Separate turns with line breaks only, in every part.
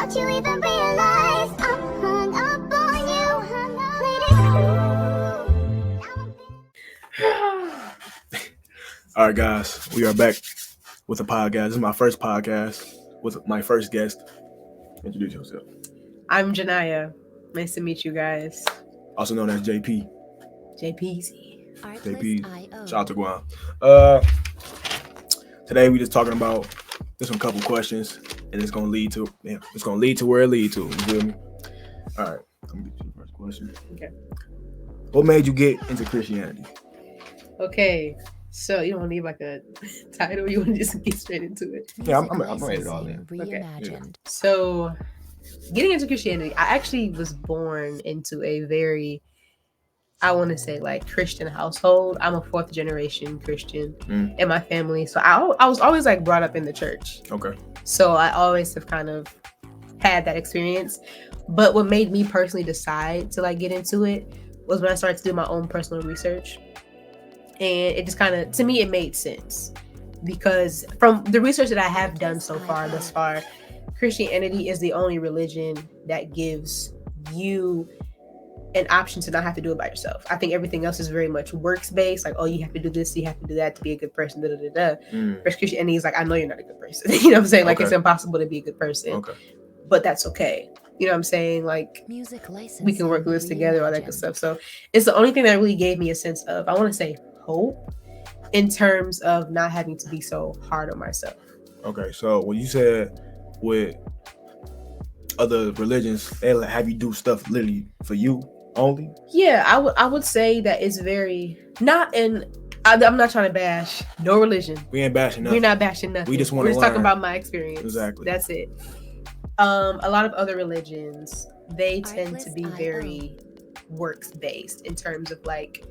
without you even realize I'm hung up on you.
All right, guys, we are back with a podcast. This is my first podcast with my first guest. Introduce yourself.
I'm Janaya. Nice to meet you guys.
Also known as JP.
JPZ.
JP. Shout out to Guam. Today we just talking about just a couple questions, and it's gonna lead to where it leads to. You feel me? All right, I'm gonna get you the first question.
Okay.
What made you get into Christianity?
Okay. So you don't want to leave like a title. You want to just get straight into it.
Yeah, I'm ready it all in.
Okay. Yeah. So, getting into Christianity, I actually was born into a very, I want to say, like Christian household. I'm a 4th generation Christian in my family, so I was always like brought up in the church.
Okay.
So I always have kind of had that experience. But what made me personally decide to like get into it was when I started to do my own personal research. And it just kind of, to me, it made sense. Because from the research that I have done so far, thus far, Christianity is the only religion that gives you an option to not have to do it by yourself. I think everything else is very much works-based. Like, oh, you have to do this, you have to do that to be a good person, Whereas Christianity is like, I know you're not a good person. You know what I'm saying? Like, it's impossible to be a good person.
Okay.
But that's okay. You know what I'm saying? Like, we can work through this together, all that good stuff. So it's the only thing that really gave me a sense of, I want to say, hope in terms of not having to be so hard on myself.
Okay, so when you said with other religions, they have you do stuff literally for you only?
Yeah, I would say that it's very not in. I'm not trying to bash no religion.
We ain't bashing nothing.
We're not bashing nothing.
We just want to
We're
learn.
talking about my experience.
Exactly.
That's it. A lot of other religions, they tend to be very works based in terms of like,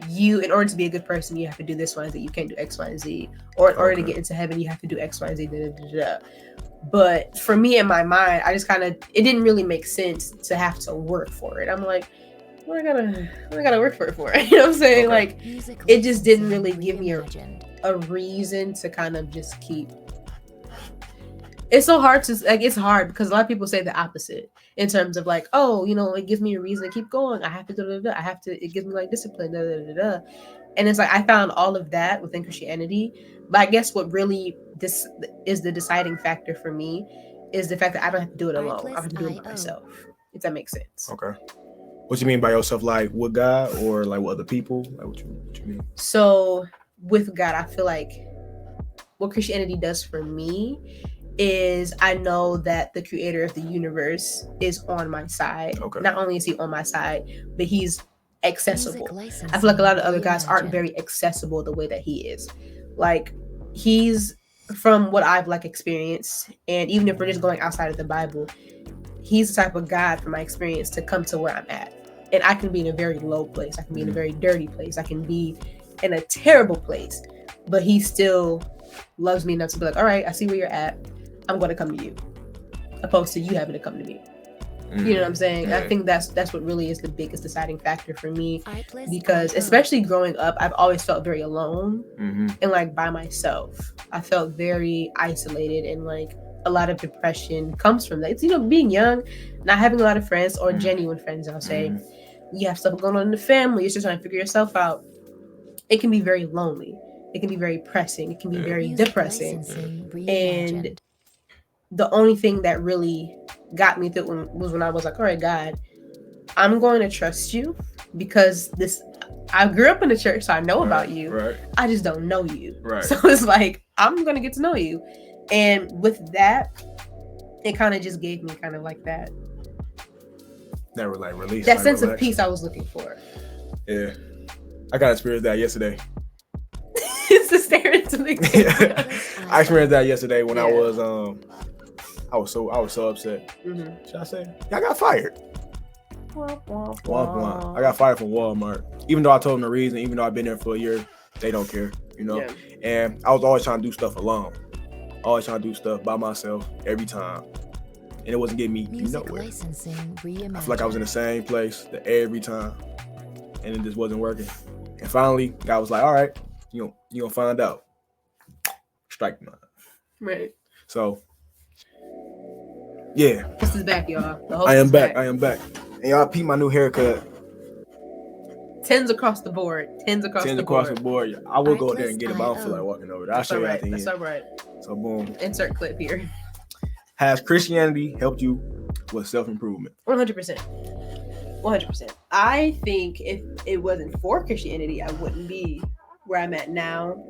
you, in order to be a good person, you have to do this, Y, and Z. You can't do X, Y, and Z. Or in order to get into heaven, you have to do X, Y, and Z. But for me, in my mind, I just kind of, it didn't really make sense to have to work for it. I'm like, what I gotta work for it for? You know what I'm saying?
Okay.
Like, it just didn't really give me a reason to kind of just keep. It's so hard to, like, it's hard because a lot of people say the opposite in terms of like, oh, you know, it gives me a reason to keep going. I have to, I have to, it gives me like discipline, And it's like, I found all of that within Christianity. But I guess what really this is the deciding factor for me is the fact that I don't have to do it alone. I have to do it by myself, if that makes sense.
Okay. What you mean by yourself? Like with God or like with other people? Like what you mean?
So with God, I feel like what Christianity does for me is I know that the creator of the universe is on my side.
Okay.
Not only is he on my side, but he's accessible. I feel like a lot of other guys aren't very accessible the way that he is. Like, he's, from what I've like experienced, and even if we're just going outside of the Bible, he's the type of God, from my experience, to come to where I'm at. And I can be in a very low place. I can be in a very dirty place. I can be in a terrible place. But he still loves me enough to be like, all right, I see where you're at. I'm going to come to you, opposed to you having to come to me. You know what I'm saying?
Yeah.
I think that's what really is the biggest deciding factor for me, because especially growing up, I've always felt very alone and like by myself. I felt very isolated, and like a lot of depression comes from that. It's, you know, being young, not having a lot of friends or genuine friends, I'll say. You have stuff going on in the family. You're just trying to figure yourself out. It can be very lonely. It can be very pressing. It can be very depressing. And the only thing that really got me through was when I was like, all right, God, I'm going to trust you, because I grew up in the church, so I know about you.
Right.
I just don't know you.
Right.
So it's like, I'm going to get to know you. And with that, it kind of just gave me kind of like that.
That were like release.
That
like
sense
relax.
of peace I was looking for.
Yeah. I got experienced that yesterday.
It's the stereotype.
I experienced that yesterday when I was so upset. Should I say? I got fired. I got fired from Walmart. Even though I told them the reason, even though I've been there for a year, they don't care, you know? Yeah. And I was always trying to do stuff alone. Always trying to do stuff by myself every time. And it wasn't getting me nowhere. I feel like I was in the same place every time. And it just wasn't working. And finally, God was like, all right, you gonna find out. Strike mine.
Right.
So Yeah.
This is back, y'all. The host
I am
is
back. I am back. And y'all peep my new haircut.
Tens across the board. Tens across the board.
I will go there and get it, but I don't feel like walking over there. I'll show you at the end.
That's all right.
So boom.
Insert clip here.
Has Christianity helped you with self-improvement?
100%. 100%. I think if it wasn't for Christianity, I wouldn't be where I'm at now.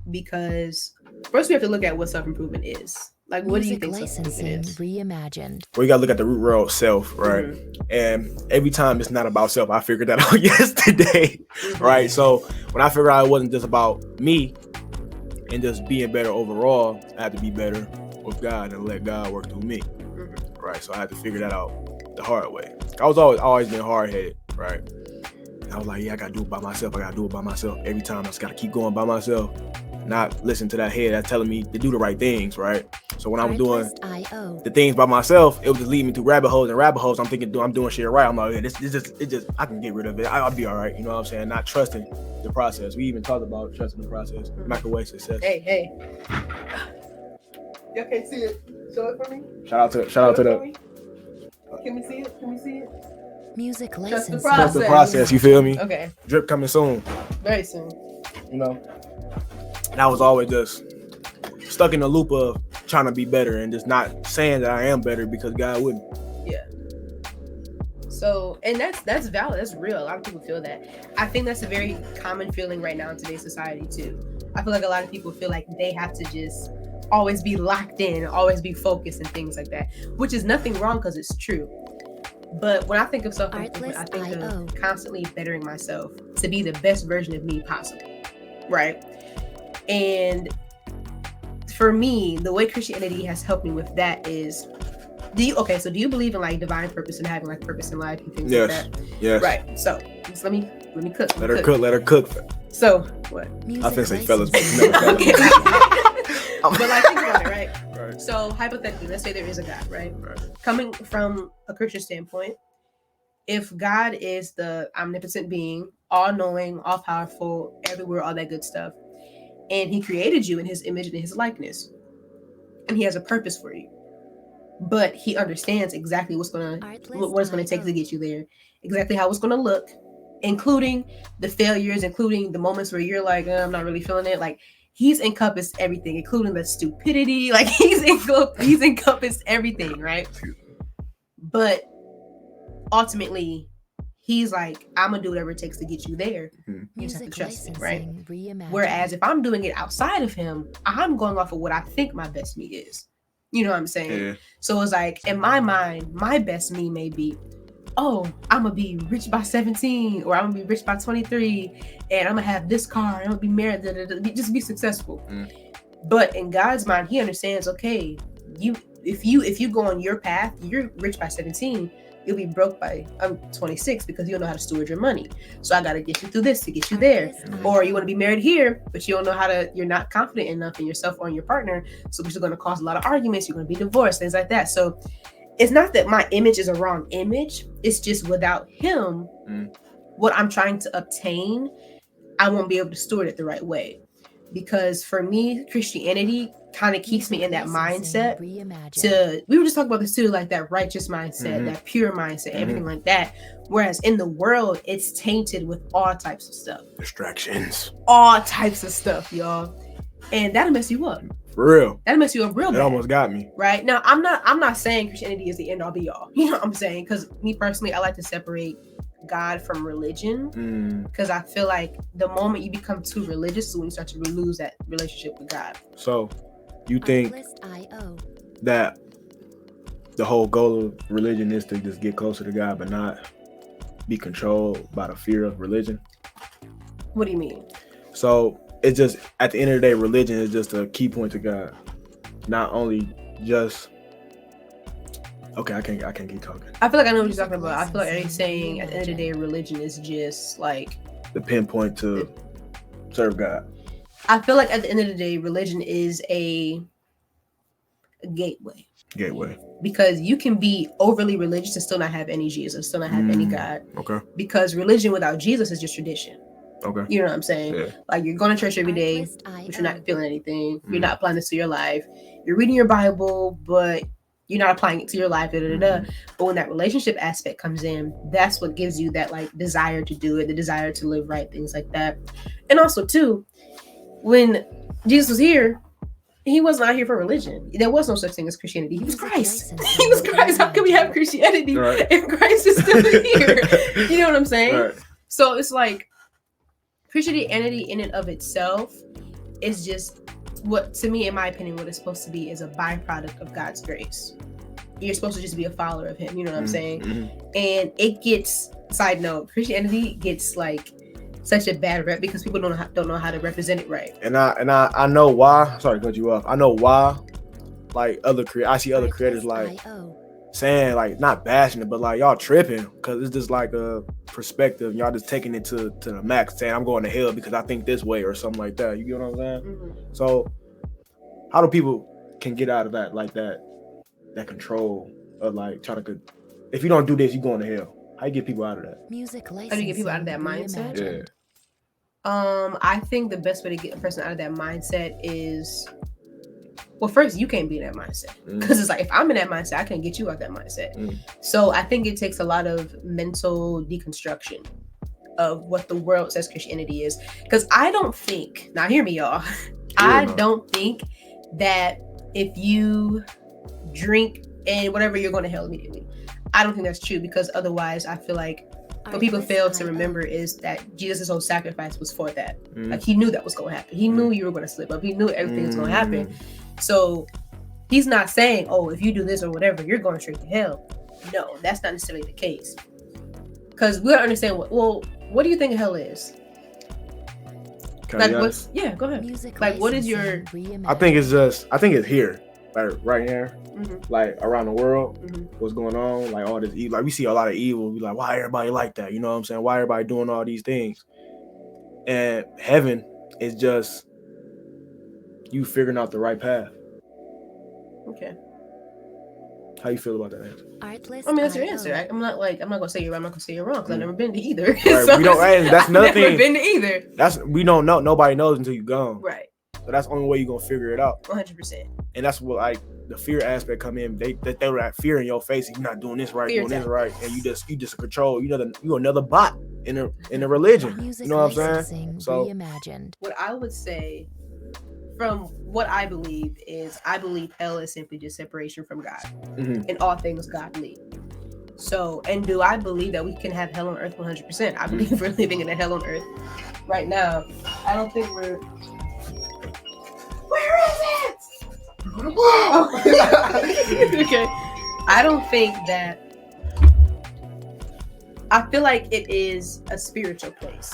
Because first we have to look at what self-improvement is. Like, what do you think self-improvement is?
Reimagined.
Well, you gotta look at the root word of self, right? Mm-hmm. And every time it's not about self. I figured that out yesterday, right? So when I figured out it wasn't just about me and just being better overall, I had to be better with God and let God work through me, right? So I had to figure that out the hard way. I was always been hard-headed, right? And I was like, yeah, I gotta do it by myself. Every time I just gotta keep going by myself, not listen to that head that's telling me to do the right things, right? So when I was doing the things by myself, it would just lead me to rabbit holes. I'm thinking, I'm doing shit right. I'm like, yeah, it just, I can get rid of it. I'll be all right. You know what I'm saying? Not trusting the process. We even talked about trusting the process. Microwave success.
Hey. Y'all can't see it. Show it for me.
Shout out to the.
Can we see it?
Music
Trust
license.
Trust the process. You feel me?
Okay.
Drip coming soon.
Very soon.
You know. And I was always just stuck in the loop of trying to be better and just not saying that I am better because God wouldn't.
Yeah. So, and that's valid. That's real. A lot of people feel that. I think that's a very common feeling right now in today's society too. I feel like a lot of people feel like they have to just always be locked in, always be focused and things like that, which is nothing wrong because it's true. But when I think of self-improvement, I think of constantly bettering myself to be the best version of me possible, right? And for me, the way Christianity has helped me with that is, do you believe in like divine purpose and having like purpose in life and things like that?
Yes.
Right. So just let me cook.
Let her cook.
So what?
I think say fellas, but never
Okay. But like think about it, right? So hypothetically, let's say there is a God, right? Coming from a Christian standpoint, if God is the omnipotent being, all-knowing, all-powerful, everywhere, all that good stuff, and he created you in his image and his likeness, and he has a purpose for you, but he understands exactly what it's going to take to get you there, exactly how it's going to look, including the failures, including the moments where you're like, I'm not really feeling it. Like, he's encompassed everything, including the stupidity. Like, he's encompassed everything, right? But ultimately, he's like, I'm gonna do whatever it takes to get you there. You just have to trust me, right? Whereas if I'm doing it outside of him, I'm going off of what I think my best me is. You know what I'm saying? Yeah. So it's like, in my mind, my best me may be, I'm gonna be rich by 17, or I'm gonna be rich by 23, and I'm gonna have this car, and I'm gonna be married, just be successful. But in God's mind, he understands, okay, if you go on your path, you're rich by 17, you'll be broke by 26 because you don't know how to steward your money. So I got to get you through this to get you there. Or you want to be married here, but you don't know you're not confident enough in yourself or in your partner. So which is going to cause a lot of arguments. You're going to be divorced, things like that. So it's not that my image is a wrong image. It's just without him, what I'm trying to obtain, I won't be able to steward it the right way. Because for me, Christianity kind of keeps me in that mindset we were just talking about this too, like that righteous mindset, that pure mindset, everything like that. Whereas in the world, it's tainted with all types of stuff.
Distractions.
All types of stuff, y'all. And that'll mess you up.
For real.
That'll mess you up real bad.
It almost got me.
Right? Now, I'm not saying Christianity is the end all be all. You know what I'm saying? Because me personally, I like to separate God from religion, because I feel like the moment you become too religious is when you start to lose that relationship with God.
So you think that the whole goal of religion is to just get closer to God but not be controlled by the fear of religion?
What do you mean?
So it's just, at the end of the day, religion is just a key point to God, not only just okay, I can't keep talking.
I feel like I know what you're talking about. I feel like you're saying at the end of the day, religion is just like
the pinpoint to serve God.
I feel like at the end of the day, religion is a gateway. Because you can be overly religious and still not have any Jesus, still not have any God.
Okay.
Because religion without Jesus is just tradition.
Okay.
You know what I'm saying? Yeah. Like, you're going to church every day, but you're not feeling anything. You're not applying this to your life. You're reading your Bible, but You're not applying it to your life, But when that relationship aspect comes in, that's what gives you that like desire to do it, the desire to live right, things like that. And also too, when Jesus was here, he was not here for religion. There was no such thing as Christianity. He was Christ. He was Christ. How can we have Christianity if Christ is still here? You know what I'm saying? Right. So it's like Christianity in and of itself is just what, to me, in my opinion, what it's supposed to be is a byproduct of God's grace. You're supposed to just be a follower of him. You know what I'm saying? And it gets, side note, Christianity gets like such a bad rep because people don't know how to represent it right. And
I know why. Sorry to cut you off. I know why. Like I see other creators like saying, like, not bashing it, but like y'all tripping because it's just like a perspective. Y'all just taking it to the max, saying I'm going to hell because I think this way or something like that. You get what I'm saying? So how do people can get out of that, like that control of like trying to, if you don't do this, you going to hell? How you get people out of that?
How do you get people out of that mindset?
Yeah.
I think the best way to get a person out of that mindset is, well, first, you can't be in that mindset. Because it's like, if I'm in that mindset, I can't get you out of that mindset. So I think it takes a lot of mental deconstruction of what the world says Christianity is. Because I don't think, now hear me, y'all. I don't think that if you drink and whatever, you're going to hell immediately. I don't think that's true, because otherwise I feel like what people fail to remember is that Jesus' whole sacrifice was for that. Like, he knew that was going to happen. He knew you were going to slip up. He knew everything was going to happen. So he's not saying, oh, if you do this or whatever, you're going straight to hell. No, that's not necessarily the case. Because we don't understand what do you think hell is? Like, what's, yeah, go ahead. Like, what is your...
I think it's here, like right here. Like around the world, what's going on, like all this evil, like we see a lot of evil. We like, why everybody like that? You know what I'm saying? Why everybody doing all these things? And heaven is just you figuring out the right path.
Okay.
How you feel about that answer?
I mean, that's your answer. I'm not gonna say you're right. I'm not gonna say you're wrong because I've never been to either.
Right. So we don't. And that's another thing.
I've never been to either.
We don't know. Nobody knows until you're gone.
Right.
So that's the only way you're gonna figure it out.
100%.
And that's what, like, the fear aspect come in. They were at fear in your face. You're not doing this right, this right, and you just control. You another bot in a religion. You know what I'm saying? So
reimagined.
What I would say, from what I believe, is I believe hell is simply just separation from God and all things godly. So, and do I believe that we can have hell on earth? 100%. I believe we're living in a hell on earth right now. I don't think we're. Where is it? Okay. I don't think that. I feel like it is a spiritual place.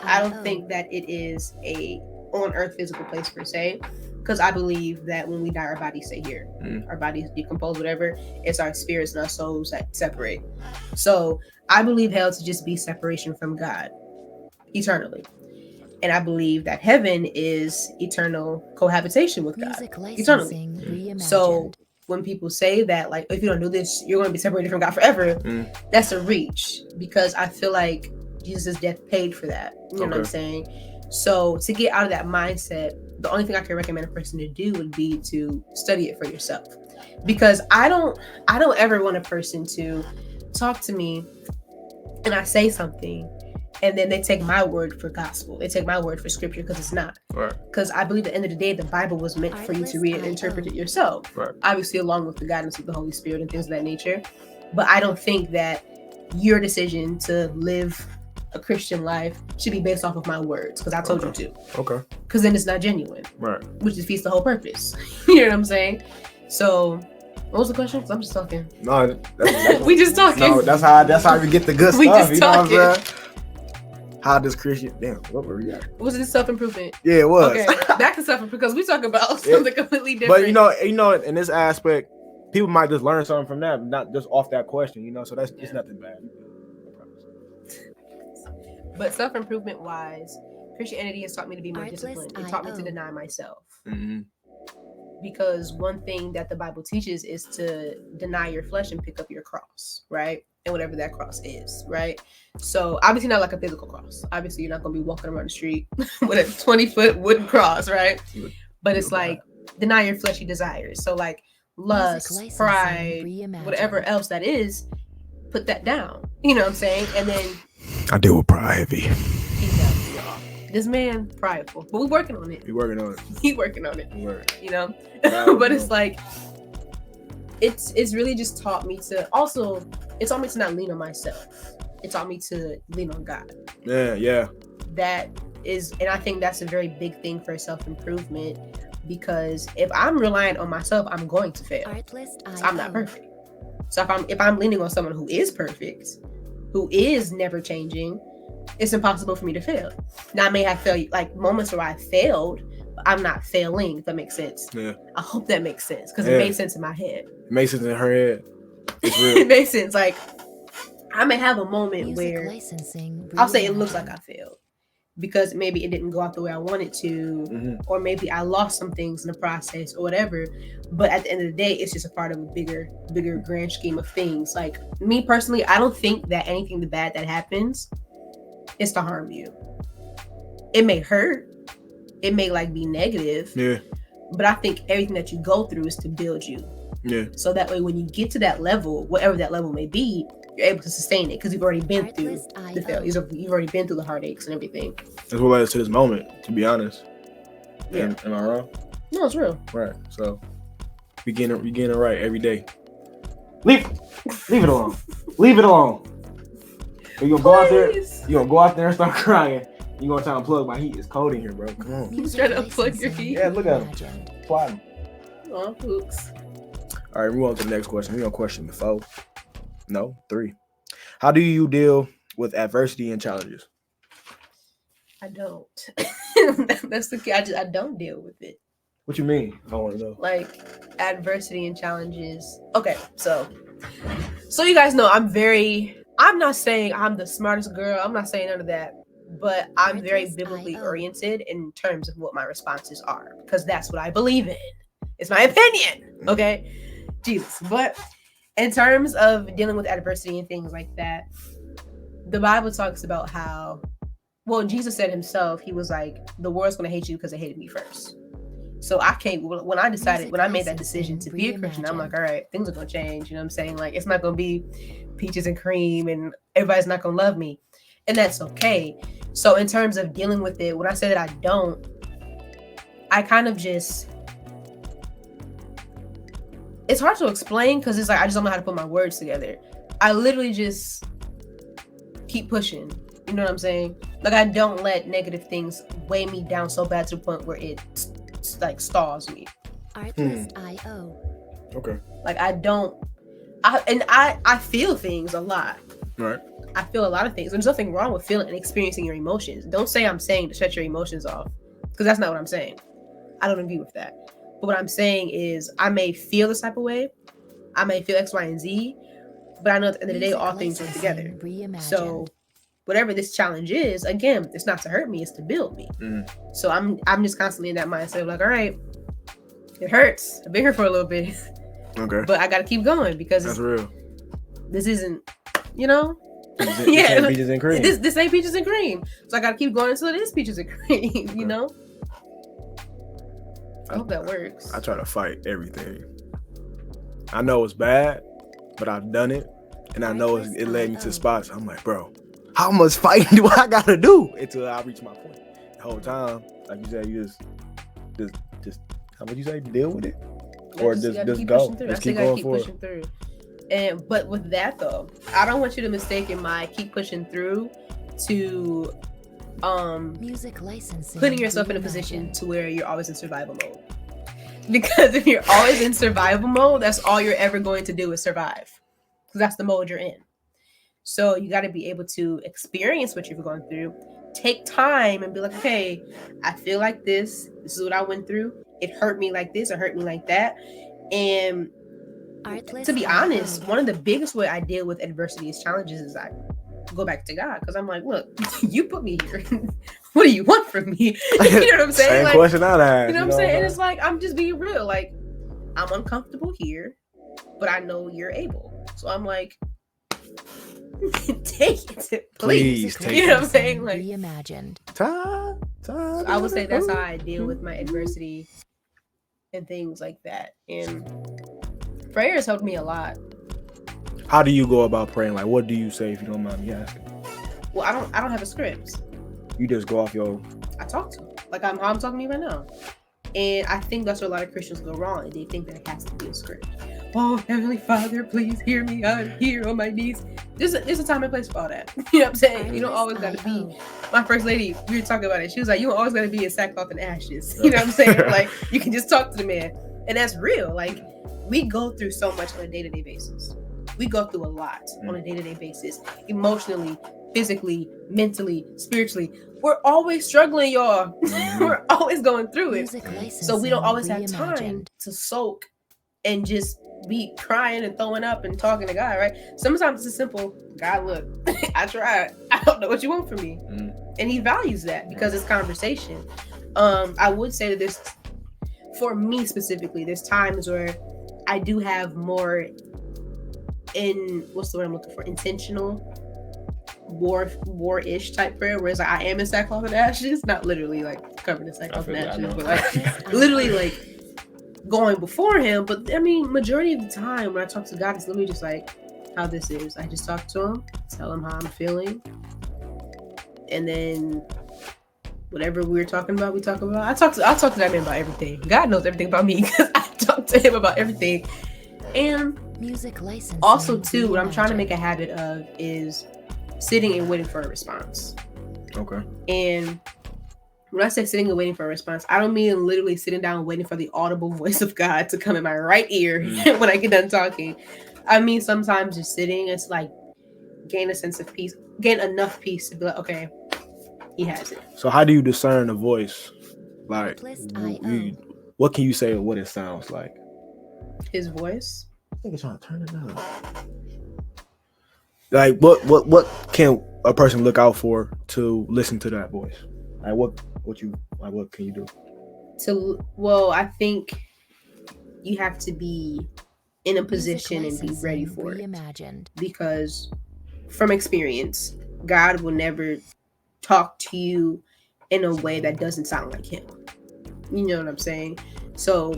I don't think that it is a on earth physical place per se, because I believe that when we die, our bodies stay here. Our bodies decompose, whatever. It's our spirits and our souls that separate. So I believe hell to just be separation from God eternally. And I believe that heaven is eternal cohabitation with God eternally. So when people say that, like, if you don't do this, you're going to be separated from God forever, that's a reach, because I feel like Jesus' death paid for that. You know what I'm saying? So to get out of that mindset, the only thing I can recommend a person to do would be to study it for yourself. Because I don't ever want a person to talk to me and I say something and then they take my word for gospel. They take my word for scripture, because it's not. Because I believe at the end of the day, the Bible was meant for you to read and interpret it yourself. Obviously, along with the guidance of the Holy Spirit and things of that nature. But I don't think that your decision to live a Christian life should be based off of my words, because I told you to.
Okay.
Because then it's not genuine.
Right.
Which defeats the whole purpose. You know what I'm saying? So, what was the question? Because I'm just talking.
No, that's
we just talking.
No, that's how we get the good
we
stuff.
Just
you know
talking.
what I'm saying? How does Christian? Damn, what were we at?
Was it self-improvement?
Yeah, it was.
Okay, back to self-improvement, because we talk about something completely different.
But you know, in this aspect, people might just learn something from that, not just off that question. You know, so that's it's nothing bad.
But self-improvement wise, Christianity has taught me to be more disciplined. It taught me to deny myself. Because one thing that the Bible teaches is to deny your flesh and pick up your cross, right? And whatever that cross is, right? So obviously not like a physical cross. Obviously you're not going to be walking around the street with a 20-foot wooden cross, right? But it's like, deny your fleshy desires. So like, lust, pride, whatever else that is, put that down. You know what I'm saying? And then
I deal with pride heavy.
he does, y'all. This man prideful, but we working on it.
He working on it.
He working on it. You know,
Wow,
but it's like it's really just taught me to also. It taught me to not lean on myself. It taught me to lean on God.
Yeah.
That is, and I think that's a very big thing for self-improvement, because if I'm relying on myself, I'm going to fail. So I'm not perfect. So if I'm leaning on someone who is perfect, who is never changing, it's impossible for me to fail. Now I may have failed, like moments where I failed, but I'm not failing, if that makes sense.
Yeah.
I hope that makes sense, because it made sense in my head.
It makes sense in her head. It's real.
It makes sense. Like I may have a moment where I'll say it looks like I failed, because maybe it didn't go out the way I wanted to, or maybe I lost some things in the process or whatever. But at the end of the day, it's just a part of a bigger grand scheme of things. Like me personally, I don't think that anything bad that happens is to harm you. It may hurt. It may like be negative.
Yeah.
But I think everything that you go through is to build you.
Yeah.
So that way, when you get to that level, whatever that level may be, you're able to sustain it, because you've already been through the failures. You've already been through the heartaches and everything.
That's what led us to this moment, to be honest.
Yeah.
Am I wrong?
No, it's real.
Right. So we getting it right every day. Leave it alone. Leave it alone. You're gonna go out there. You're gonna go out there and start crying. You're gonna try to unplug my heat. It's cold in here, bro. Come on.
You trying to unplug your heat?
Yeah, look at him. Plotting.
Oh, oops.
All right, move on to the next question. We're on question 4. No, 3. How do you deal with adversity and challenges?
I don't. That's the key. I don't deal with it.
What you mean? I want to know.
Like adversity and challenges. Okay, so you guys know I'm not saying I'm the smartest girl. I'm not saying none of that. But I'm very biblically oriented in terms of what my responses are, because that's what I believe in. It's my opinion. Okay? Jesus. But in terms of dealing with adversity and things like that, the Bible talks about how, well, Jesus said himself, he was like, the world's going to hate you because they hated me first. So I can't, when I made that decision to be a Christian, I'm like, all right, things are going to change. You know what I'm saying? Like, it's not going to be peaches and cream and everybody's not going to love me. And that's okay. So in terms of dealing with it, when I say that I don't, I kind of just, it's hard to explain, because it's like I just don't know how to put my words together. I literally just keep pushing. You know what I'm saying? Like I don't let negative things weigh me down so bad to the point where it like stalls me.
Ep.1.
Okay.
Like I feel things a lot.
Right.
I feel a lot of things. There's nothing wrong with feeling and experiencing your emotions. Don't say I'm saying to shut your emotions off, because that's not what I'm saying. I don't agree with that. But what I'm saying is I may feel this type of way. I may feel X, Y, and Z, but I know at the end of the day, all things work together. So whatever this challenge is, again, it's not to hurt me, it's to build me. So I'm just constantly in that mindset of like, all right, it hurts. I've been here for a little bit. Okay. But I got to keep going, because
that's real.
This isn't, you know?
This ain't peaches and cream.
This ain't peaches and cream. So I got to keep going until it is peaches and cream, you know? I hope that works.
I try to fight everything. I know it's bad, but I've done it, and I know it led me to spots. I'm like, bro, how much fighting do I gotta do until I reach my point? The whole time, like you said, you just how would you say, deal with it, or just go, just keep going forward.
But with that though, I don't want you to mistake my keep pushing through to music licensing, putting yourself in a position to where you're always in survival mode. Because if you're always in survival mode, that's all you're ever going to do is survive, because that's the mode you're in. So you got to be able to experience what you've gone through, take time and be like, okay, I feel like this is what I went through. It hurt me like this, or hurt me like that. And to be honest, one of the biggest way I deal with adversity is challenges is I go back to God, because I'm like, look, you put me here. What do you want from me? You know what I'm saying?
Same
like,
question I had.
You know what I'm saying? And it's like, I'm just being real. Like, I'm uncomfortable here, but I know you're able. So I'm like, take it, please.
Take
you know what I'm saying? Like,
reimagined.
So I would say that's how I deal with my adversity and things like that. And Prayer has helped me a lot.
How do you go about praying? Like, what do you say if you don't mind me asking?
Well, I don't have a script.
You just go off your.
I talk to him like how I'm talking to you right now, and I think that's where a lot of Christians go wrong. They think that it has to be a script. Oh, Heavenly Father, please hear me. I'm here on my knees. There's a time and place for all that. You know what I'm saying? You don't always got to be. My first lady, we were talking about it. She was like, you don't always got to be in sackcloth and ashes. You know what I'm saying? Like, you can just talk to the man, and that's real. Like, we go through so much on a day-to-day basis. We go through a lot on a day-to-day basis, emotionally, physically, mentally, spiritually. We're always struggling, y'all. We're always going through it. So we don't always have time to soak and just be crying and throwing up and talking to God, right? Sometimes it's a simple, God, look, I tried. I don't know what you want from me. And he values that because it's conversation. I would say that there's, for me specifically, there's times where I do have more what's the word I'm looking for? Intentional war-ish type prayer, whereas like, I am in sackcloth and ashes, not literally like covered in sackcloth and ashes, but like literally like going before him. But I mean, majority of the time when I talk to God, it's literally just like how this is. I just talk to him, tell him how I'm feeling, and then whatever we're talking about, we talk about. I'll talk to that man about everything. God knows everything about me because I talk to him about everything. And music license. Also, too, what I'm trying to make a habit of is sitting and waiting for a response.
Okay.
And when I say sitting and waiting for a response, I don't mean literally sitting down and waiting for the audible voice of God to come in my right ear when I get done talking. I mean, sometimes just sitting, it's like gain a sense of peace, gain enough peace to be like, okay, he has it.
So how do you discern the voice? Like, what can you say of what it sounds like?
His voice?
I think it's trying to turn it down. Like, what can a person look out for to listen to that voice? Like, what can you do?
Well, I think you have to be in a position and be ready for it. Because from experience, God will never talk to you in a way that doesn't sound like him. You know what I'm saying? So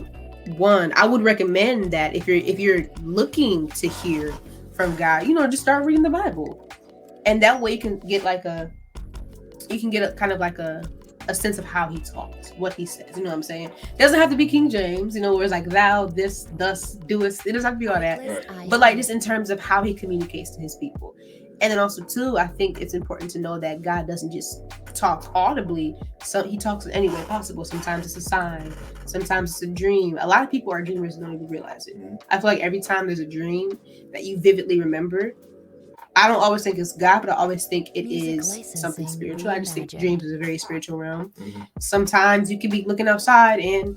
one, I would recommend that if you're looking to hear from God, just start reading the Bible. And that way you can get a kind of like a sense of how he talks, what he says. You know what I'm saying? It doesn't have to be King James, where it's like thou, this, thus, doest. It doesn't have to be all that. But like just in terms of how he communicates to his people. And then also too, I think it's important to know that God doesn't just talk audibly. So he talks in any way possible. Sometimes it's a sign. Sometimes it's a dream. A lot of people are dreamers and don't even realize it. I feel like every time there's a dream that you vividly remember, I don't always think it's God, but I always think it is something spiritual. I just think dreams is a very spiritual realm. Sometimes you can be looking outside and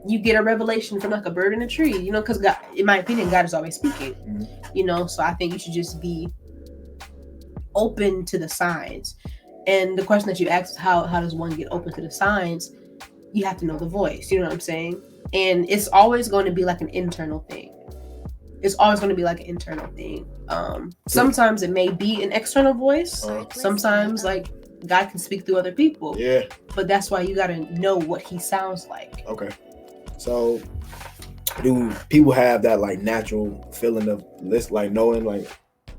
you get a revelation from like a bird in a tree, because God, in my opinion, God is always speaking, so I think you should just be open to the signs. And the question that you asked, how does one get open to the signs? You have to know the voice, you know what I'm saying? And it's always going to be like an internal thing. Sometimes it may be an external voice. Sometimes like God can speak through other people.
Yeah.
But that's why you got to know what he sounds like.
Okay. So do people have that like natural feeling of like knowing like,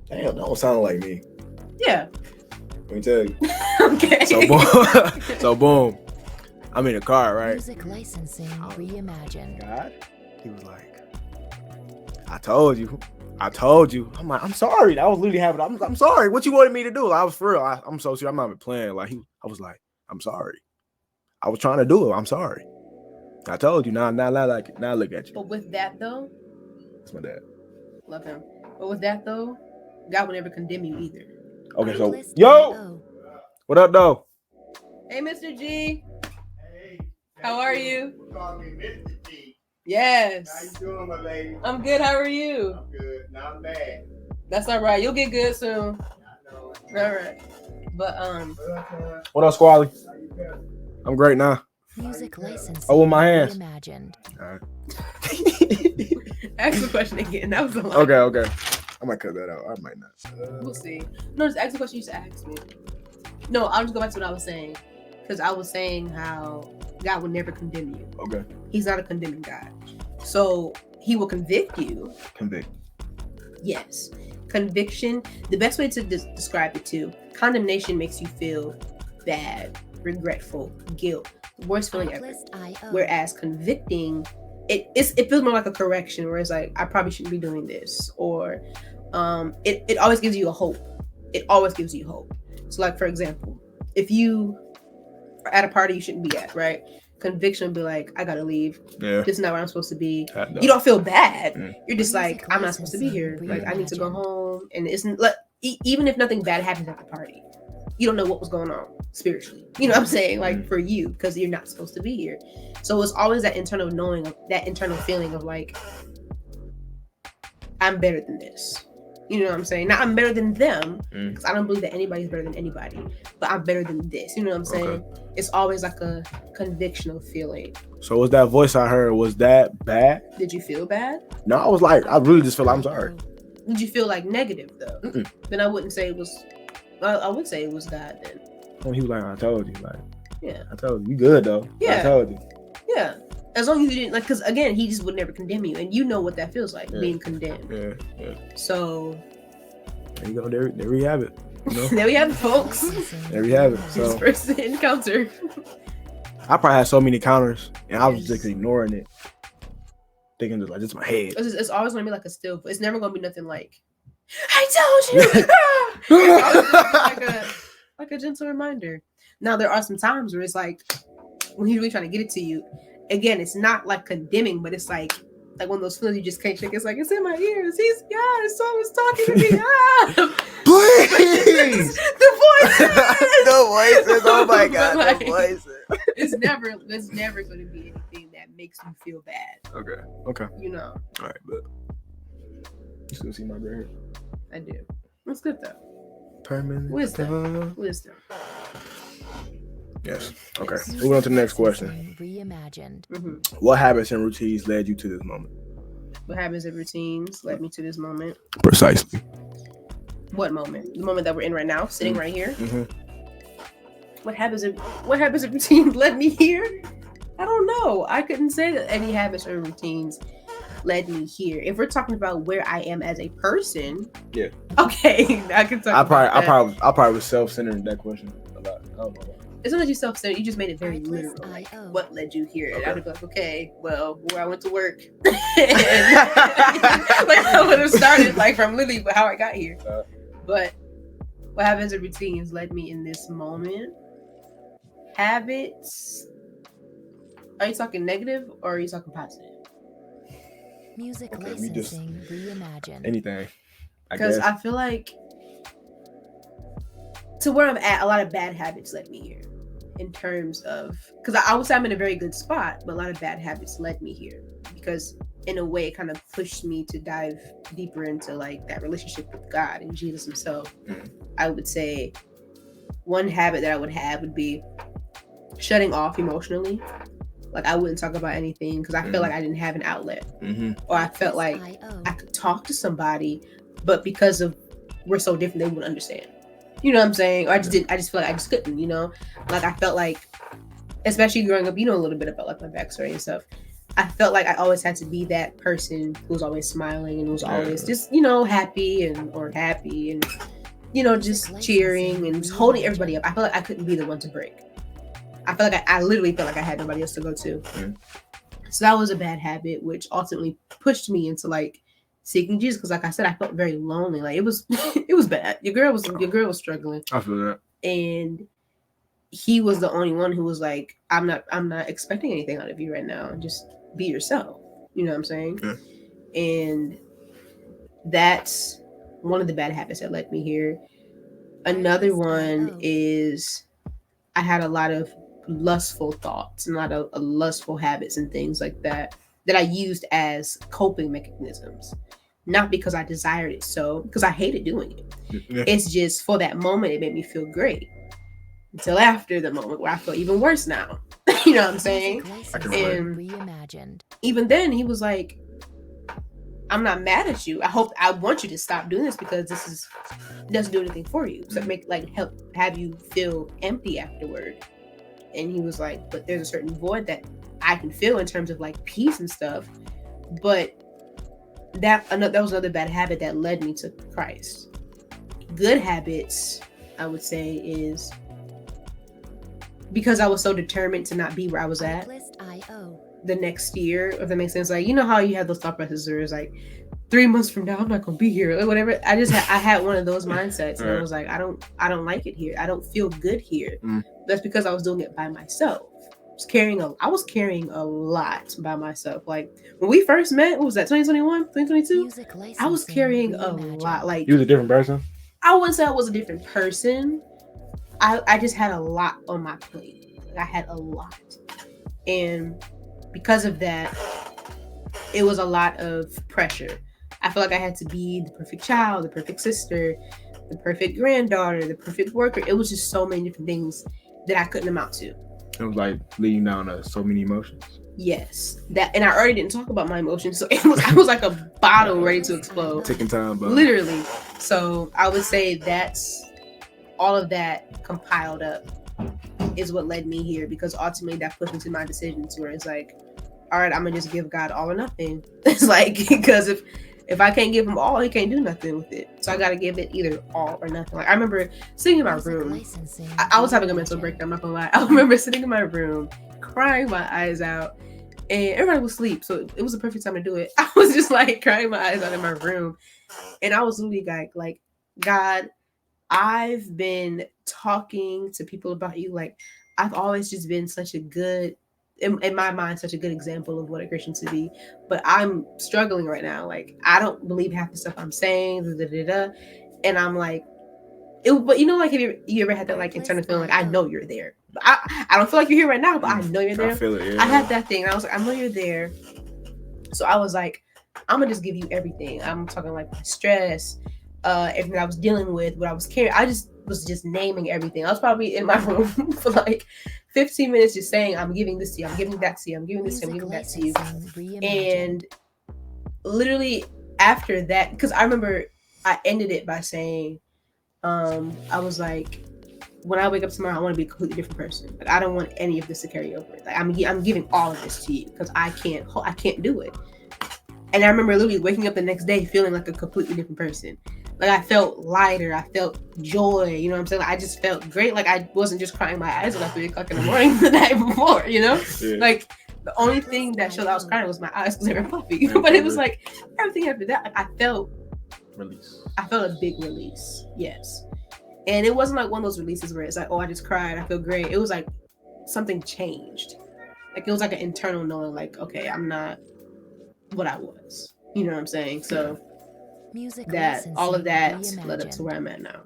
damn, that don't sound like me?
Yeah.
Let me tell you.
Okay.
So boom. I'm in a car, right?
Music licensing reimagined.
God, he was like, I told you. I'm like, I'm sorry. I was literally having. I'm sorry. What you wanted me to do? I was for real. I'm so serious. I'm not even playing. Like I was like, I'm sorry. I was trying to do it. I'm sorry. I told you. Now look at you.
But with that though,
that's my dad.
Love him. But with that though, God will never condemn you either.
Okay, so yo, what up, though?
Hey, Mr. G. Hey. How are you?
We're talking Mr. G.
Yes.
How you doing, my lady?
I'm good. How are you?
I'm good. Not bad.
That's all right. You'll get good soon.
I know.
All right. But
what up, Squally? I'm great now.
Music license.
Oh, with my hands.
Reimagined.
All right.
Ask the question again. That was a lot.
Okay. I might cut that out. I might not.
We'll see. No, just ask the question you used to ask me. No, I'll just go back to what I was saying. Because I was saying how God would never condemn you.
Okay.
He's not a condemning God. So he will convict you.
Convict.
Yes. Conviction, the best way to describe it too, condemnation makes you feel bad, regretful, guilt, the worst feeling ever. Whereas convicting, it feels more like a correction, where it's like, I probably shouldn't be doing this. Or it always gives you a hope. It always gives you hope. So like, for example, if you are at a party you shouldn't be at, right? Conviction would be like, I gotta leave.
Yeah.
This is not where I'm supposed to be. You don't feel bad. You're just like,
Music
I'm not supposed to be here. Like, I need to go home. And it's like, even if nothing bad happens at the party, you don't know what was going on spiritually. You know what I'm saying? Like, for you, because you're not supposed to be here. So it's always that internal knowing, that internal feeling of like, I'm better than this. You know what I'm saying? Now, I'm better than them, because I don't believe that anybody's better than anybody, but I'm better than this. You know what I'm saying? Okay. It's always like a convictional feeling.
So was that voice I heard, was that bad?
Did you feel bad?
No, I was like, I really just feel like I'm sorry.
Did you feel like negative though? Then I wouldn't say it was, I would say it was God then.
When he was like, I told you. Like,
yeah. I
told you. You good though.
Yeah.
I told you.
Yeah. As long as you didn't, like, because again, he just would never condemn you. And you know what that feels like, being condemned.
Yeah.
So.
There you go. There we have it. You know?
There we have it, folks.
There we have it. So,
his first encounter.
I probably had so many encounters, and I was just ignoring it. Thinking just like, this is my head.
It's always going to be like a still. It's never going to be nothing like, I told you. It's like a gentle reminder. Now, there are some times where it's like, when he's really trying to get it to you, again, it's not like condemning, but it's like one of those feelings you just can't shake. It's like, it's in my ears. Someone's talking to me.
Please.
The voices.
The voices. Oh my God.
Like,
the voices.
It's never going to be anything that makes you feel bad.
Okay.
You know.
All right, but you still see my gray hair?
I do. That's good though.
Permanent
Wisdom.
Yes. Okay. Moving on to the next question.
Reimagined.
What habits and routines led you to this moment?
What habits and routines led me to this moment?
Precisely.
What moment? The moment that we're in right now, sitting right here. What habits and routines led me here? I don't know. I couldn't say that any habits or routines led me here. If we're talking about where I am as a person,
yeah.
Okay, I can talk. I
probably was self-centered in that question a lot. I don't know.
It's not that you self-centered. You just made it very literal. Like, what led you here? And I would be like, okay, well, where I went to work. Like, I would have started like from literally how I got here. But what habits and routines led me in this moment? Habits. Are you talking negative or are you talking positive?
Music licensing reimagined.
Anything.
Because I feel like to where I'm at, a lot of bad habits led me here. In terms of, because I would say I'm in a very good spot, but a lot of bad habits led me here. Because in a way, it kind of pushed me to dive deeper into like that relationship with God and Jesus himself. I would say one habit that I would have would be shutting off emotionally. Like I wouldn't talk about anything because I felt like I didn't have an outlet, or I felt like I could talk to somebody, but because of we're so different, they wouldn't understand. You know what I'm saying? Or I just feel like I just couldn't. You know, like I felt like, especially growing up, you know a little bit about like my backstory and stuff. I felt like I always had to be that person who was always smiling and was always just happy and just cheering and just holding everybody up. I felt like I couldn't be the one to break. I felt like I literally felt like I had nobody else to go to. So that was a bad habit, which ultimately pushed me into like seeking Jesus. Because like I said, I felt very lonely. Like it was bad. Your girl was struggling.
I feel that.
And he was the only one who was like, I'm not expecting anything out of you right now. Just be yourself. You know what I'm saying? Yeah. And that's one of the bad habits that led me here. Another one is I had a lot of lustful thoughts and a lot of lustful habits and things like that I used as coping mechanisms. Not because I desired it so, because I hated doing it. Yeah. It's just for that moment, it made me feel great. Until after the moment where I feel even worse now. You know what I'm saying? And reimagined. Even then, he was like, I'm not mad at you. I want you to stop doing this because it doesn't do anything for you. So help have you feel empty afterward. And he was like, but there's a certain void that I can feel in terms of like peace and stuff. But that was another bad habit that led me to Christ. Good habits, I would say, is because I was so determined to not be where I was at the next year, if that makes sense. Like, you know how you have those thought processes where it's like 3 months from now I'm not gonna be here or whatever. I had one of those mindsets, and I was like, I don't like it here. I don't feel good here. That's because I was doing it by myself. I was carrying a lot by myself. Like when we first met, what was that, 2021, 2022? I was carrying a lot. Like,
you was a different person?
I wouldn't say I was a different person. I just had a lot on my plate. I had a lot. And because of that, it was a lot of pressure. I feel like I had to be the perfect child, the perfect sister, the perfect granddaughter, the perfect worker. It was just so many different things that I couldn't amount to.
It was like leading down to so many emotions.
Yes, and I already didn't talk about my emotions, so I was like a bottle ready to explode.
Ticking time bomb.
Literally. So I would say that's all of that compiled up is what led me here, because ultimately that pushed me to my decisions where it's like, all right, I'm gonna just give God all or nothing. It's like, because if I can't give him all, he can't do nothing with it. So I gotta give it either all or nothing. Like I remember sitting in my room. I was having a mental breakdown, I'm not gonna lie. I remember sitting in my room, crying my eyes out, and everybody was asleep. So it was a perfect time to do it. I was just like crying my eyes out in my room. And I was literally like, God, I've been talking to people about you. Like, I've always just been such a good, in my mind, such a good example of what a Christian should be. But I'm struggling right now. Like, I don't believe half the stuff I'm saying. And I'm like, but you know, like, have you ever had that like internal feeling like, I know you're there. I don't feel like you're here right now, but I know you're there.
I feel it, yeah.
I had that thing. And I was like, I know you're there. So I was like, I'm gonna just give you everything. I'm talking like my stress, everything I was dealing with, what I was carrying. I just was naming everything. I was probably in my room for like 15 minutes just saying, I'm giving this to you, I'm giving that to you, I'm giving this to you, I'm giving that to you. And literally after that, because I remember I ended it by saying, I was like, when I wake up tomorrow, I want to be a completely different person. Like, I don't want any of this to carry over. Like, I'm giving all of this to you because I can't do it. And I remember literally waking up the next day feeling like a completely different person. Like, I felt lighter. I felt joy. You know what I'm saying? Like, I just felt great. Like, I wasn't just crying my eyes out at 3 o'clock in the morning the night before, you know? Yeah. Like, the only thing that showed I was crying was my eyes because they were puffy. But it was like, everything after that, like, I felt a big release. Yes. And it wasn't like one of those releases where it's like, oh, I just cried, I feel great. It was like something changed. Like, it was like an internal knowing, like, okay, I'm not what I was. You know what I'm saying? So that all of that led up to where I'm at now.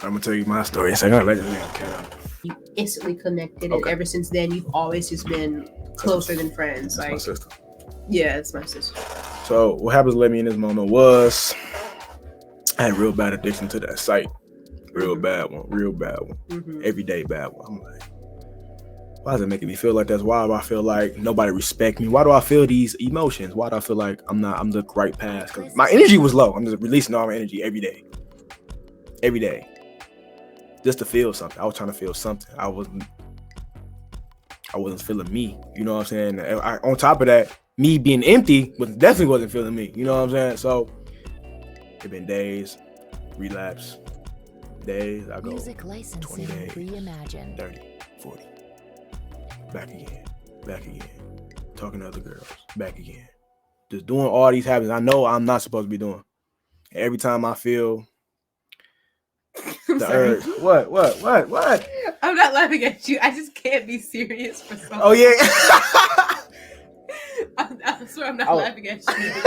I'm gonna tell you my story. So I gotta let this nigga count.
You instantly connected, and ever since then, you've always just been closer than friends.
That's
like,
my sister.
Yeah, it's my sister.
So what happens to let me in this moment was I had a real bad addiction to that site. Real bad one. Mm-hmm. Everyday bad one. I'm like, why is it making me feel like this? Why do I feel like nobody respect me? Why do I feel these emotions? Why do I feel like I'm the right path? Because my energy was low. I'm just releasing all my energy every day. Every day. Just to feel something. I was trying to feel something. I wasn't feeling me. You know what I'm saying? On top of that, me being empty definitely wasn't feeling me. You know what I'm saying? So it's been days, relapse. Days, I go 20 days, 30, 40. Back again. Talking to other girls, back again. Just doing all these habits I know I'm not supposed to be doing. And every time I feel the urge. What?
I'm not laughing at you. I just can't be serious for so long.
Oh, yeah.
I swear I'm not laughing at you.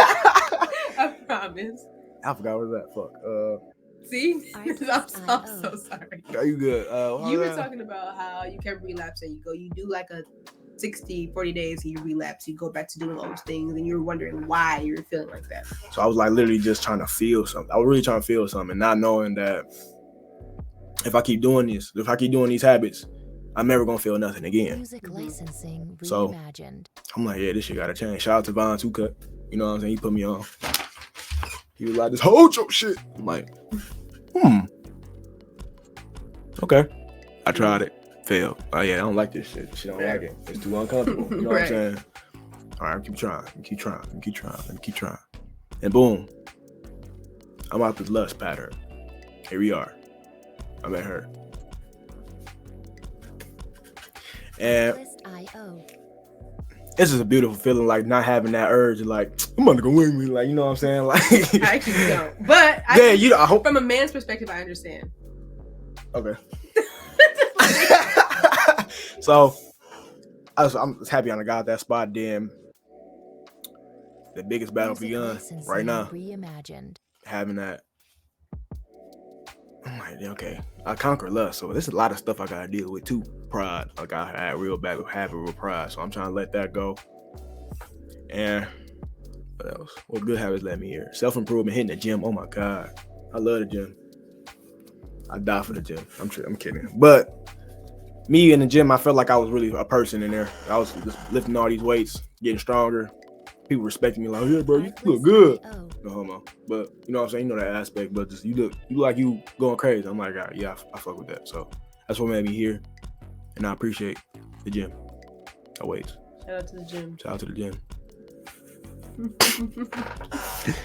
I promise.
I forgot what that. Fuck.
See? I'm so sorry.
Are you good?
You were talking about how you can relapse and you do like a 40 days and you relapse. You go back to doing all those things and you're wondering why you're feeling like that.
So I was like literally just trying to feel something. I was really trying to feel something, not knowing that if I keep doing these habits, I'm never going to feel nothing again.
Music licensing
so I'm like, yeah, this shit got to change. Shout out to Von 2 Cut. You know what I'm saying? He put me on. He was like, this hold your shit. I'm like, okay. I tried it. Failed. Oh yeah, I don't like this shit. Shit, I don't like it. It's too uncomfortable. You know what I'm saying? All right, keep trying. And boom, I'm out this lust pattern. Here we are. I met her. And this is a beautiful feeling, like not having that urge, like I'm gonna go with me, like, you know what I'm saying, like.
I actually don't, but
I hope
from a man's perspective, I understand.
Okay. So I'm just happy I got that spot. Then the biggest battle begun right now.
Reimagined.
Having that. I'm like, okay, I conquer lust, so there's a lot of stuff I gotta deal with too. Pride, like I had real bad habit with pride, so I'm trying to let that go. And what else? What good habits led me here? Self-improvement, hitting the gym. Oh my god, I love the gym. I die for the gym. I'm kidding, but me in the gym, I felt like I was really a person in there. I was just lifting all these weights, getting stronger. People respecting me, like, yeah, bro, you look good. No homo, but you know what I'm saying. You know that aspect, but just you look like you going crazy. I'm like, yeah, I fuck with that. So that's what made me here, and I appreciate the gym. I wait.
Shout out to the gym.
Shout out to the gym.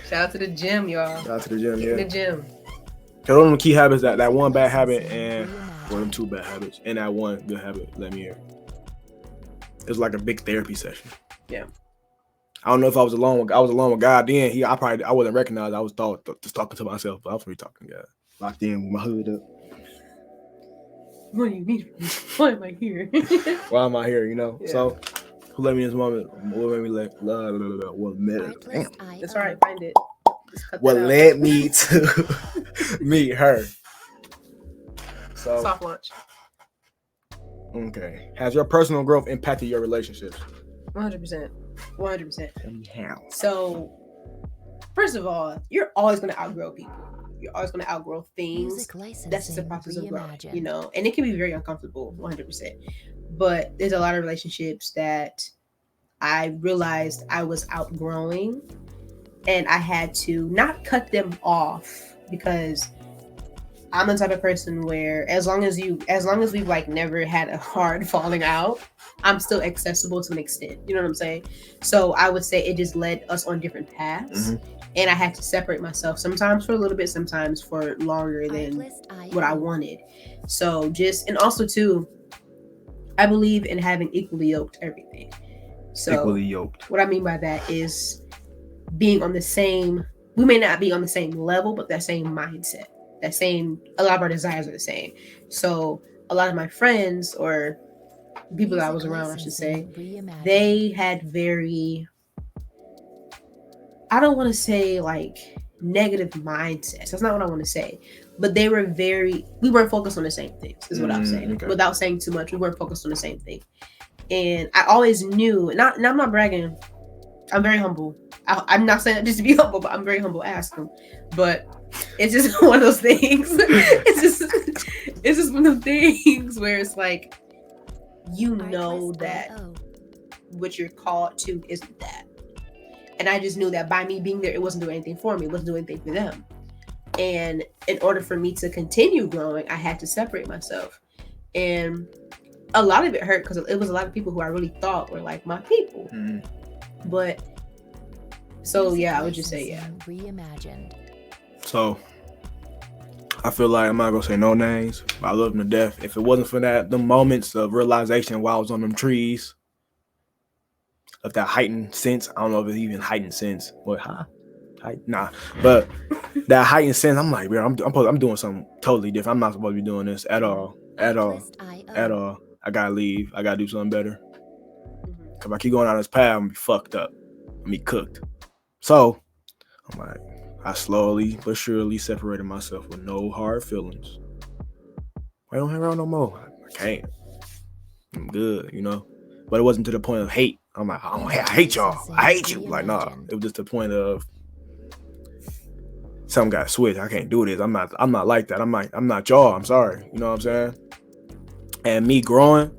Shout out to the gym, y'all.
Shout out to the gym, yeah.
The gym.
Cause one of the key habits, that one bad habit and one of them two bad habits, and that one good habit let me here. It was like a big therapy session.
Yeah.
I don't know if I was alone with God then. I wasn't recognized. I was just talking to myself, but I was really talking to God. Locked in with my hood up.
What do you need? Why am I here?
Why am I here? You know?
Yeah.
So who let me in this moment? What made me let
Damn. That's all right, find it.
What led me to meet her. So
Soft launch.
Okay. Has your personal growth impacted your relationships?
100%. 100%.
Tell me how.
So, first of all, you're always going to outgrow people. You're always going to outgrow things. That's just a process of growth, you know? And it can be very uncomfortable, 100%. But there's a lot of relationships that I realized I was outgrowing, and I had to not cut them off, because I'm the type of person where as long as we've like never had a hard falling out, I'm still accessible to an extent. You know what I'm saying? So I would say it just led us on different paths. Mm-hmm. And I had to separate myself, sometimes for a little bit, sometimes for longer than what I wanted. So and also too, I believe in having equally yoked everything. So
equally yoked.
What I mean by that is being on the same, we may not be on the same level, but that same mindset. A lot of our desires are the same. So a lot of my friends, or people that I was around, I should say, they had very, I don't want to say like negative mindsets. That's not what I want to say. But we weren't focused on the same things, is what I'm saying. Okay. Without saying too much, we weren't focused on the same thing. And I always knew, and I'm not bragging, I'm very humble. I'm not saying that just to be humble, but I'm very humble. Ask them. But it's just one of those things. it's just one of those things where it's like, you know that what you're called to isn't that. And I just knew that by me being there, it wasn't doing anything for me. It wasn't doing anything for them. And in order for me to continue growing, I had to separate myself. And a lot of it hurt because it was a lot of people who I really thought were like my people. Mm-hmm. But so yeah, I would just say yeah.
Reimagined.
So I feel like I'm not gonna say no names, but I love them to death. If it wasn't for the moments of realization while I was on them trees, of that heightened sense, I don't know if it's even heightened sense. What? Nah, but that heightened sense, I'm like, bro, I'm doing something totally different. I'm not supposed to be doing this at all. I gotta leave. I gotta do something better. If I keep going down this path, I'm gonna be fucked up. I'm gonna be cooked. So I'm like, I slowly but surely separated myself with no hard feelings. I don't hang around no more. I can't. I'm good, you know. But it wasn't to the point of hate. I'm like, I hate y'all. I hate you. Like, nah. It was just the point of something got switched. I can't do this. I'm not like that. I'm not y'all. I'm sorry. You know what I'm saying? And me growing,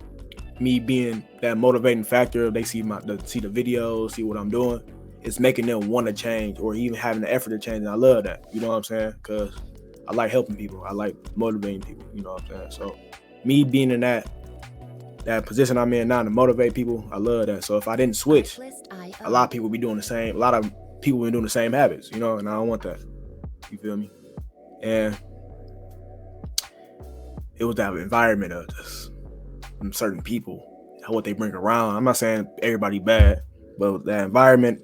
me being that motivating factor, they see the videos, see what I'm doing, it's making them want to change or even having the effort to change. And I love that. You know what I'm saying? Because I like helping people. I like motivating people. You know what I'm saying? So me being in that that position I'm in now to motivate people, I love that. So if I didn't switch, a lot of people be doing the same. A lot of people been doing the same habits, you know, and I don't want that. You feel me? And it was that environment of just certain people, what they bring around. I'm not saying everybody bad, but that environment,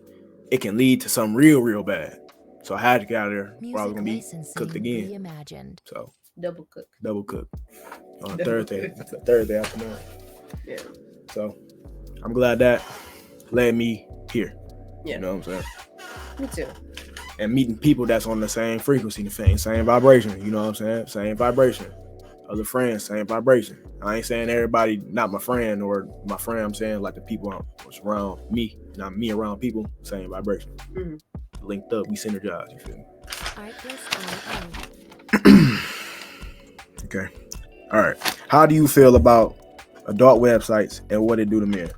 it can lead to something real bad. So I had to get out of there, or I was gonna be cooked again.
Reimagined.
So
Double cook
on a
Double
Thursday afternoon.
Yeah.
So I'm glad that led me here.
Yeah.
You know what I'm saying?
Me too.
And meeting people that's on the same frequency, the same vibration. You know what I'm saying? Same vibration. Other friends, same vibration. I ain't saying everybody not my friend or my friend. I'm saying like the people around me, not me around people, same vibration.
Mm-hmm.
Linked up, we synergize. You feel me? Okay. All right. How do you feel about adult websites and what it do to men?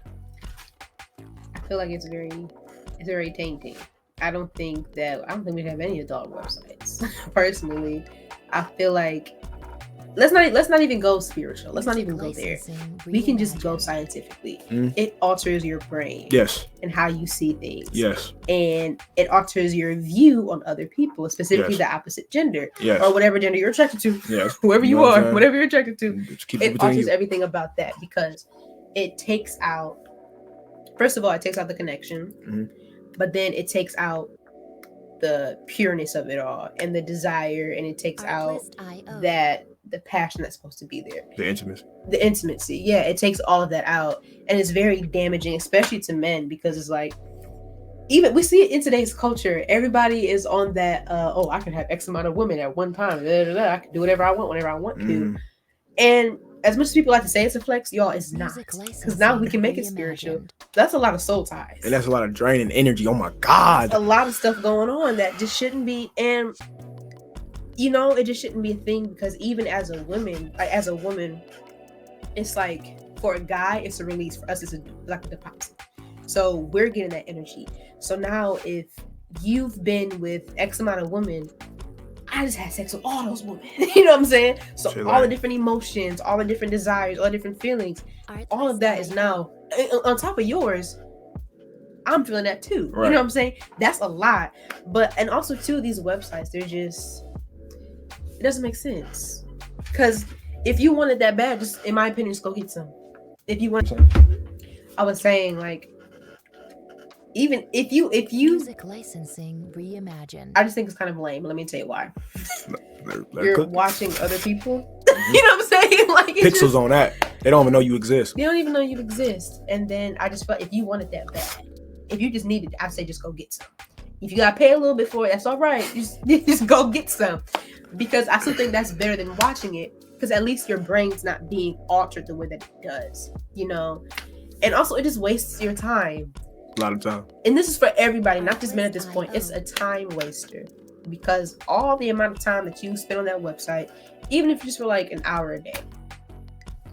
I feel like it's very tainting. I don't think we have any adult websites. Personally, I feel like let's not even go spiritual. Let's not even go there. We can just go scientifically. It alters your brain.
Yes.
And how you see things.
Yes.
And it alters your view on other people, specifically the opposite gender.
Yes.
Or whatever gender you're attracted to.
Yes.
Whoever you are, whatever you're attracted to. It alters
you.
everything about that because it takes out, first of all, it takes out the connection.
Mm-hmm.
But then it takes out the pureness of it all and the desire, and it takes out that the passion that's supposed to be there. The intimacy. Yeah, it takes all of that out. And it's very damaging, especially to men, because it's like, even we see it in today's culture. Everybody is on that, I can have X amount of women at one time. I can do whatever I want, whenever I want to. And as much as people like to say it's a flex, y'all, it's not. Because now we can make it spiritual. That's a lot of soul ties.
And that's a lot of draining energy. Oh my God.
A lot of stuff going on that just shouldn't be. And, you know, it just shouldn't be a thing because even as a woman, it's like for a guy, it's a release. For us, it's like a deposit. So we're getting that energy. So now if you've been with X amount of women, I just had sex with all those women. You know what I'm saying? So all the different emotions, all the different desires, all the different feelings, all of that is now on top of yours. I'm feeling that too. Right. You know what I'm saying? That's a lot. But, and also too, these websites, it doesn't make sense. Because if you wanted that bad, just, in my opinion, just go get some. If you want, I was saying, like, even if you
music licensing reimagined.
I just think it's kind of lame. Let me tell you why.
You're
watching other people. You know what I'm saying? Like
pixels just, on that. They don't even know you exist.
They don't even know you exist. And then I just felt if you wanted that bad, if you just needed, I'd say just go get some. If you gotta pay a little bit for it, that's all right. Just go get some. Because I still think that's better than watching it. Because at least your brain's not being altered the way that it does. You know? And also it just wastes your time.
A lot of time.
And this is for everybody, not just men at this point. It's a time waster because all the amount of time that you spend on that website, even if just for like an hour a day,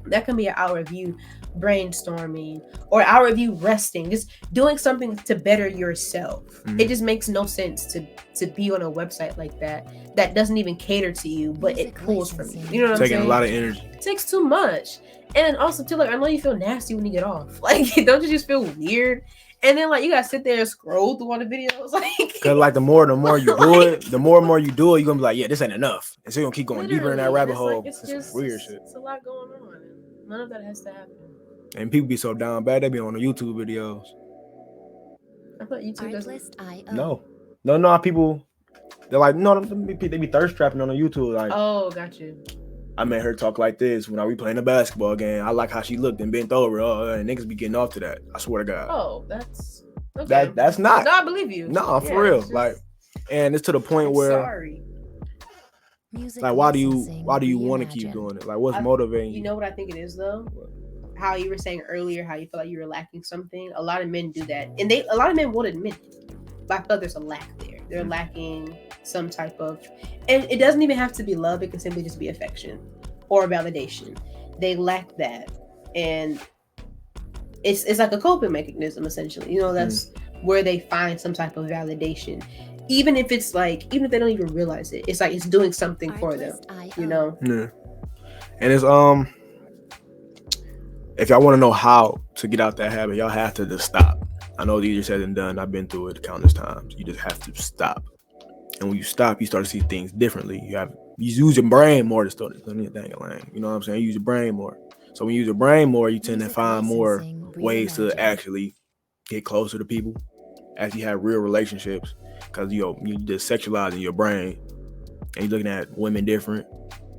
that can be an hour of you brainstorming or an hour of you resting, just doing something to better yourself. It just makes no sense to be on a website like that doesn't even cater to you, but it pulls from you. You know what I'm saying?
Taking a lot of energy.
It takes too much. And also too, like, I know you feel nasty when you get off. Like, don't you just feel weird? And then, like, you gotta sit there and scroll through all the videos, like. Cause
like the more you do it, the more you do it, you're gonna be like, yeah, this ain't enough, and so you're gonna keep going deeper in that rabbit hole.
Like, it's just weird shit. It's a lot going on. None of that has to happen.
And people be so down bad, they be on the YouTube videos.
I thought YouTube doesn't.
No. People, they're like, no, they be thirst trapping on the YouTube. Like,
oh, gotcha.
I made her talk like this when I be playing a basketball game. I like how she looked and bent over. And niggas be getting off to that. I swear to God.
Oh, that's okay.
That's not.
No, I believe you.
No, for real. Just, like, and it's to the point where.
Sorry.
Like, why do you want to keep doing it? Like, what's motivating you?
You know what I think it is though? How you were saying earlier, how you feel like you were lacking something. A lot of men do that, and a lot of men won't admit it. But I feel like there's a lack there. They're lacking some type of, and it doesn't even have to be love. It can simply just be affection or validation. They lack that, and it's like a coping mechanism essentially. You know, that's where they find some type of validation, even if it's like, even if they don't even realize it. It's like it's doing something for them. You know.
Yeah, and it's if y'all want to know how to get out that habit, y'all have to just stop. I know it's easier said than done. I've been through it countless times. You just have to stop. And when you stop, you start to see things differently. You use your brain more to start anything. You know what I'm saying? You use your brain more. So when you use your brain more, you tend to find more ways to actually get closer to people, actually have real relationships. Because you just sexualizing your brain, and you're looking at women different.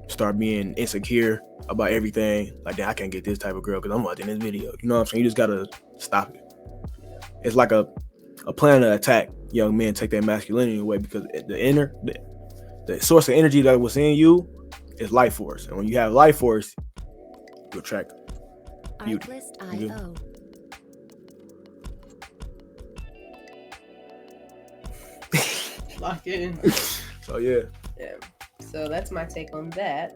Start being insecure about everything. Like, I can't get this type of girl because I'm watching this video. You know what I'm saying? You just gotta stop it. It's like a plan to attack young men, take their masculinity away, because the source of energy that was in you is life force, and when you have life force, you attract beauty.
Lock in.
So yeah.
So that's my take on that.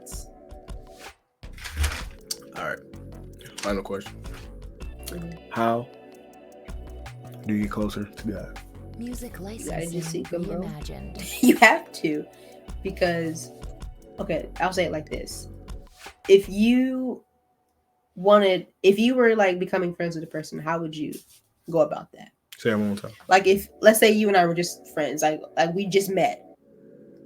All right. Final question. How do you get closer to God?
Music
You gotta just seek Him, bro.
reimagined.
You have to, because I'll say it like this: if you were like becoming friends with a person, how would you go about that?
Say it one more time.
Like, if let's say you and I were just friends, like we just met,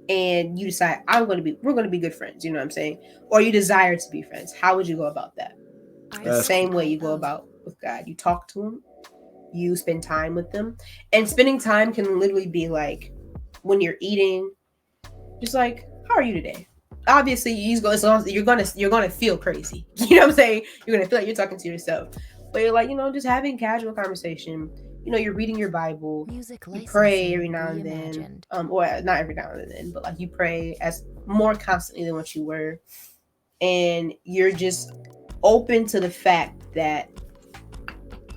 and you decide we're gonna be good friends, you know what I'm saying? Or you desire to be friends, how would you go about that? The same way you go about with God. You talk to Him, you spend time with them, and spending time can literally be like when you're eating, just like, how are you today? Obviously, you're gonna feel crazy. You know what I'm saying? You're gonna feel like you're talking to yourself, but you're like, just having casual conversation. You're reading your Bible. You pray every now and then, or not every now and then, but like you pray as more constantly than what you were, and you're just open to the fact that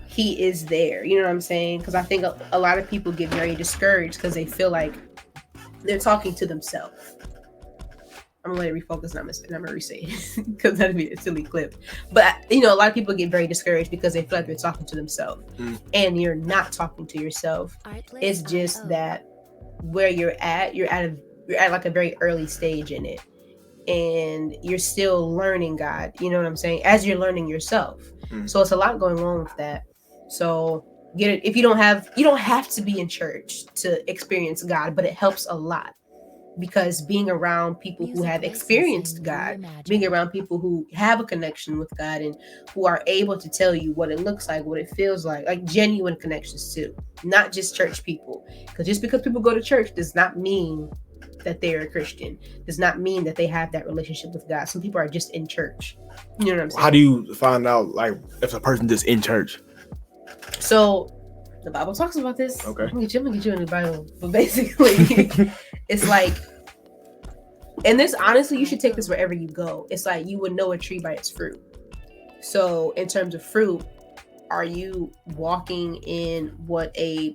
He is there. You know what I'm saying? Because I think a lot of people get very discouraged because they feel like they're talking to themselves. I'm gonna let it refocus, and I'm gonna re-say it because that'd be a silly clip. But a lot of people get very discouraged because they feel like they're talking to themselves, and you're not talking to yourself. It's just that where you're at like a very early stage in it, and you're still learning God. You know what I'm saying? As you're learning yourself, so it's a lot going on with that. So get it. If you don't have to be in church to experience God, but it helps a lot. Because being around people who have experienced God, being around people who have a connection with God and who are able to tell you what it looks like, what it feels like genuine connections too, not just church people. Because just because people go to church does not mean that they're a Christian, does not mean that they have that relationship with God. Some people are just in church. You know what I'm saying?
How do you find out, like, if a person just in church?
So the Bible talks about this.
Okay.
I'm gonna get you in the Bible. But basically, it's like, and this, honestly, you should take this wherever you go. It's like you would know a tree by its fruit. So in terms of fruit, are you walking in what a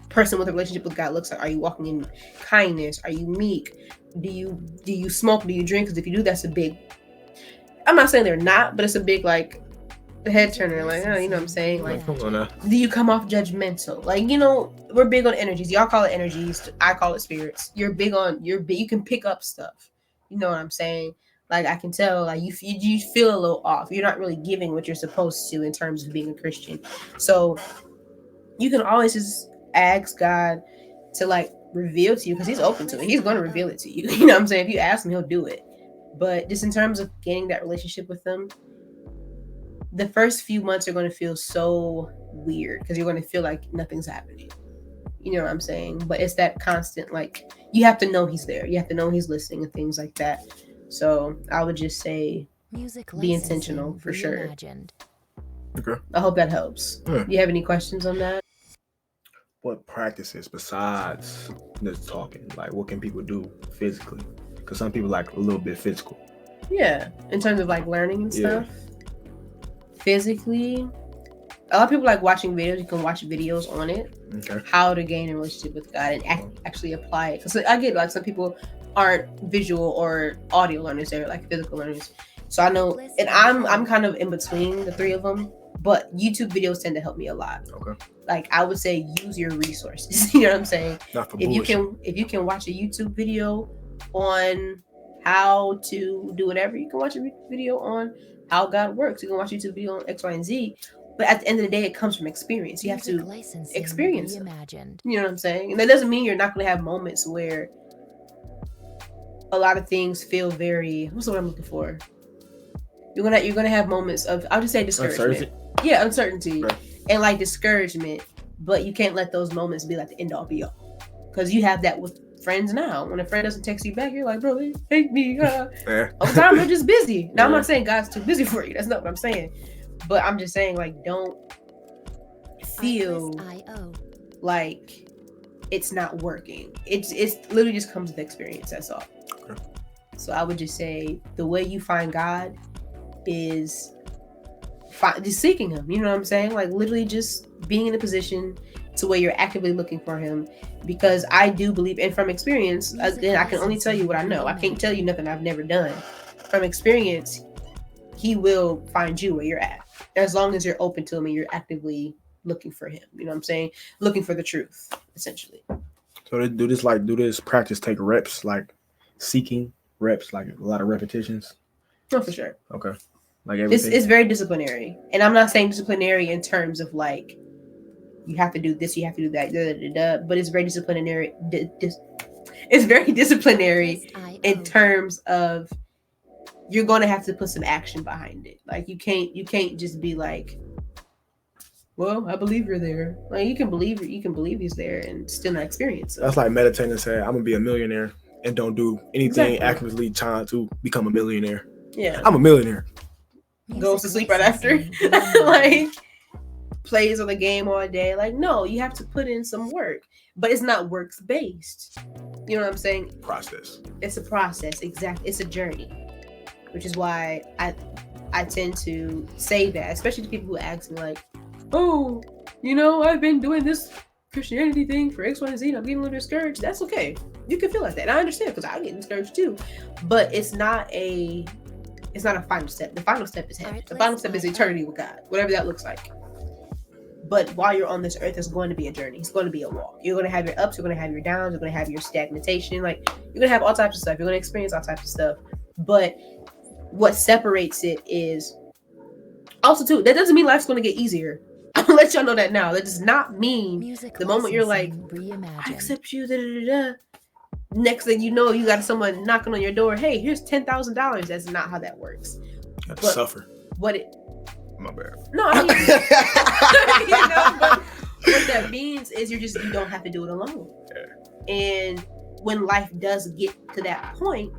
person with a relationship with God looks like? Are you walking in kindness? Are you meek? Do you smoke? Do you drink? Because if you do, that's a big, I'm not saying they're not, but it's a big, like, the head turner, like, you know what I'm saying? Like,
come on now.
do you come off judgmental? Like, we're big on energies. Y'all call it energies. I call it spirits. You can pick up stuff. You know what I'm saying? Like, I can tell, like, you feel a little off. You're not really giving what you're supposed to in terms of being a Christian. So you can always just ask God to, like, reveal to you, because He's open to it. He's going to reveal it to you. You know what I'm saying? If you ask Him, He'll do it. But just in terms of gaining that relationship with Him, the first few months are going to feel so weird because you're going to feel like nothing's happening. You know what I'm saying? But it's that constant, like, you have to know He's there. You have to know He's listening and things like that. So I would just say be intentional for sure.
Okay.
I hope that helps.
Yeah.
Do you have any questions on that?
What practices besides just talking? Like, what can people do physically? Because some people like a little bit physical.
Yeah. In terms of, like, learning and stuff. Physically, a lot of people like watching videos. You can watch videos on it.
Okay.
How to gain a relationship with God and actually apply it. Because I get, like, some people aren't visual or audio learners; they're like physical learners. So I know, and I'm kind of in between the three of them. But YouTube videos tend to help me a lot.
Okay.
Like, I would say use your resources. You know what I'm saying?
Not for
if
bullshit.
you can watch a YouTube video on how to do whatever, you can watch a video on how God works. He gonna want you to be on X, Y, and Z. But at the end of the day, it comes from experience. You have to experience it. You know what I'm saying? And that doesn't mean you're not gonna have moments where a lot of things feel very, what's the word I'm looking for? You're gonna have moments of, I'll just say discouragement. Yeah, uncertainty. Right. And like discouragement. But you can't let those moments be like the end all be all. Because you have that with friends now. When a friend doesn't text you back, you're like, bro, they hate me. All the time they're just busy. Now I'm not saying God's too busy for you. That's not what I'm saying. But I'm just saying, like, don't feel like it's not working. It's literally just comes with experience. That's all. Okay. So I would just say the way you find God is just seeking him. You know what I'm saying? Like literally just being in a position to where you're actively looking for him. Because I do believe, and from experience, again, I can only tell you what I know. I can't tell you nothing I've never done. From experience, he will find you where you're at. As long as you're open to him and you're actively looking for him. You know what I'm saying? Looking for the truth, essentially.
So do this practice take reps, like seeking reps, like a lot of repetitions?
Oh, for sure.
Okay. Like everything?
It's very disciplinary. And I'm not saying disciplinary in terms of like, you have to do this, you have to do that, but it's very disciplinary. It's very disciplinary in terms of you're going to have to put some action behind it. Like you can't just be like, well, I believe you're there. Like you can believe he's there and still not experience it.
That's like meditating and saying, I'm gonna be a millionaire and don't do anything actively trying to become a millionaire.
Yeah.
I'm a millionaire.
Goes to sleep right after. Like plays on the game all day. Like, no, you have to put in some work. But it's not works based. You know what I'm saying?
Process.
It's a process, exactly. It's a journey. Which is why I tend to say that, especially to people who ask me like, oh, you know, I've been doing this Christianity thing for X, Y, and Z, and I'm getting a little discouraged. That's okay. You can feel like that. And I understand because I get discouraged too. But it's not a final step. The final step is heaven. The final step is eternity with God, whatever that looks like. But while you're on this earth, it's going to be a journey. It's going to be a walk. You're going to have your ups. You're going to have your downs. You're going to have your stagnation. Like you're going to have all types of stuff. You're going to experience all types of stuff. But what separates it is also too, that doesn't mean life's going to get easier. I'm going to let y'all know that now. That does not mean the moment you're like, I accept you, next thing you know, you got someone knocking on your door. Hey, here's $10,000. That's not how that works.
You have to suffer. My bad.
No, I mean, you know, but what that means is you don't have to do it alone. Yeah. And when life does get to that point,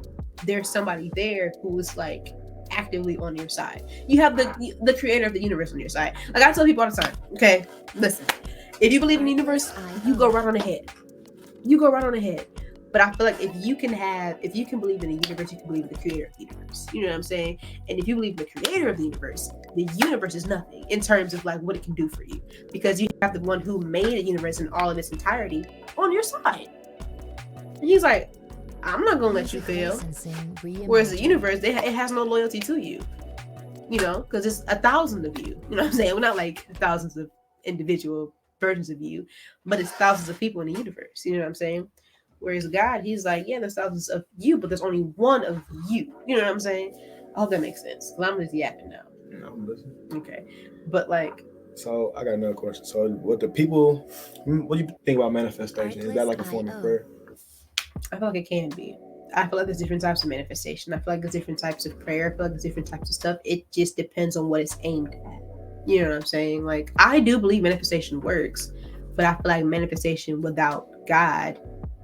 there's somebody there who is like actively on your side. You have the creator of the universe on your side. Like I tell people all the time, okay, listen, if you believe in the universe, you go right on ahead. But I feel like if you can believe in the universe, you can believe in the creator of the universe. You know what I'm saying? And if you believe in the creator of the universe is nothing in terms of like what it can do for you. Because you have the one who made the universe in all of its entirety on your side. And he's like, I'm not gonna let you fail. Whereas the universe, it has no loyalty to you. You know, because it's 1,000 of you. You know what I'm saying? We're not like thousands of individual versions of you, but it's thousands of people in the universe. You know what I'm saying? Whereas God, he's like, yeah, there's thousands of you, but there's only one of you. You know what I'm saying? I hope that makes sense. Well, I'm just yapping now.
No, I'm listening.
Okay. But like.
So I got another question. So what do you think about manifestation? Is that like a form of prayer?
I feel like it can be. I feel like there's different types of manifestation. I feel like there's different types of prayer. I feel like there's different types of stuff. It just depends on what it's aimed at. You know what I'm saying? Like, I do believe manifestation works, but I feel like manifestation without God,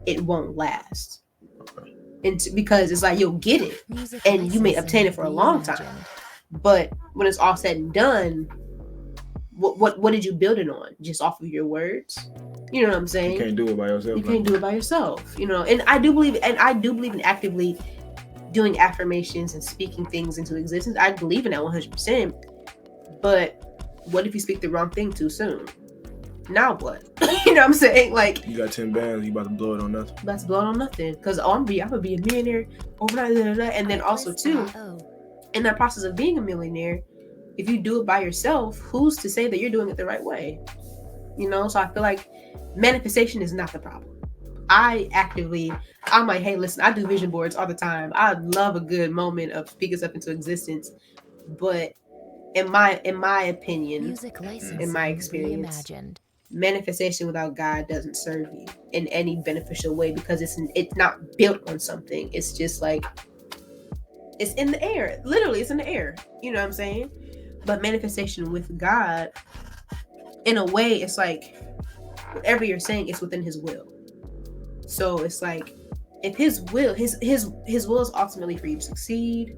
it won't last. And because it's like you'll get it and you may obtain it for a long time, but when it's all said and done, what did you build it on? Just off of your words? You know what I'm saying?
You can't do it by yourself.
You can't do it by yourself. You know, and I do believe in actively doing affirmations and speaking things into existence. I believe in that 100%. But what if you speak the wrong thing too soon? Now what? You know what I'm saying? Like,
you got 10 bands, you about to blow it on nothing.
About to blow it on nothing. Because I'm gonna be a millionaire overnight. And then also too, in that process of being a millionaire, if you do it by yourself, who's to say that you're doing it the right way? You know, so I feel like manifestation is not the problem. I'm like, hey, listen, I do vision boards all the time. I love a good moment of speaking stuff into existence. But in my opinion,
Music licensing
in my experience,
reimagined.
manifestation without God doesn't serve you in any beneficial way because it's not built on something. It's just like it's in the air. Literally, it's in the air. You know what I'm saying? But manifestation with God, in a way, it's like whatever you're saying is within His will. So it's like if His will, His will is ultimately for you to succeed.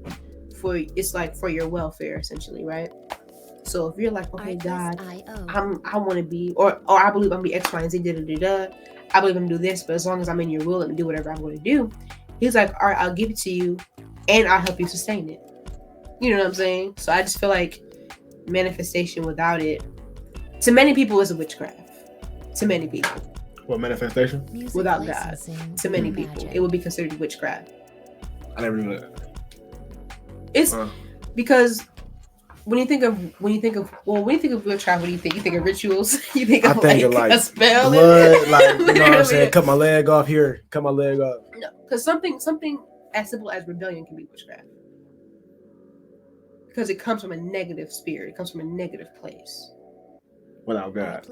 It's like for your welfare, essentially, right? So if you're like, okay, God, I want to be, or I believe I'm gonna be X, Y, and Z, da da da da. I believe I'm gonna do this, but as long as I'm in your will, let me do whatever I'm going to do. He's like, all right, I'll give it to you, and I'll help you sustain it. You know what I'm saying? So I just feel like manifestation without it, to many people, is a witchcraft. To many people.
What, manifestation?
Music
Without God,
licensing
to many
reimagined.
people, it would be considered witchcraft.
I never knew that.
It's because when you think of witchcraft, what do you think? You think of rituals? You think of like a spell?
Blood, like, you know what I'm saying? Cut my leg off here. Cut my leg off.
No, because something as simple as rebellion can be witchcraft. Because it comes from a negative spirit. It comes from a negative place.
Without God.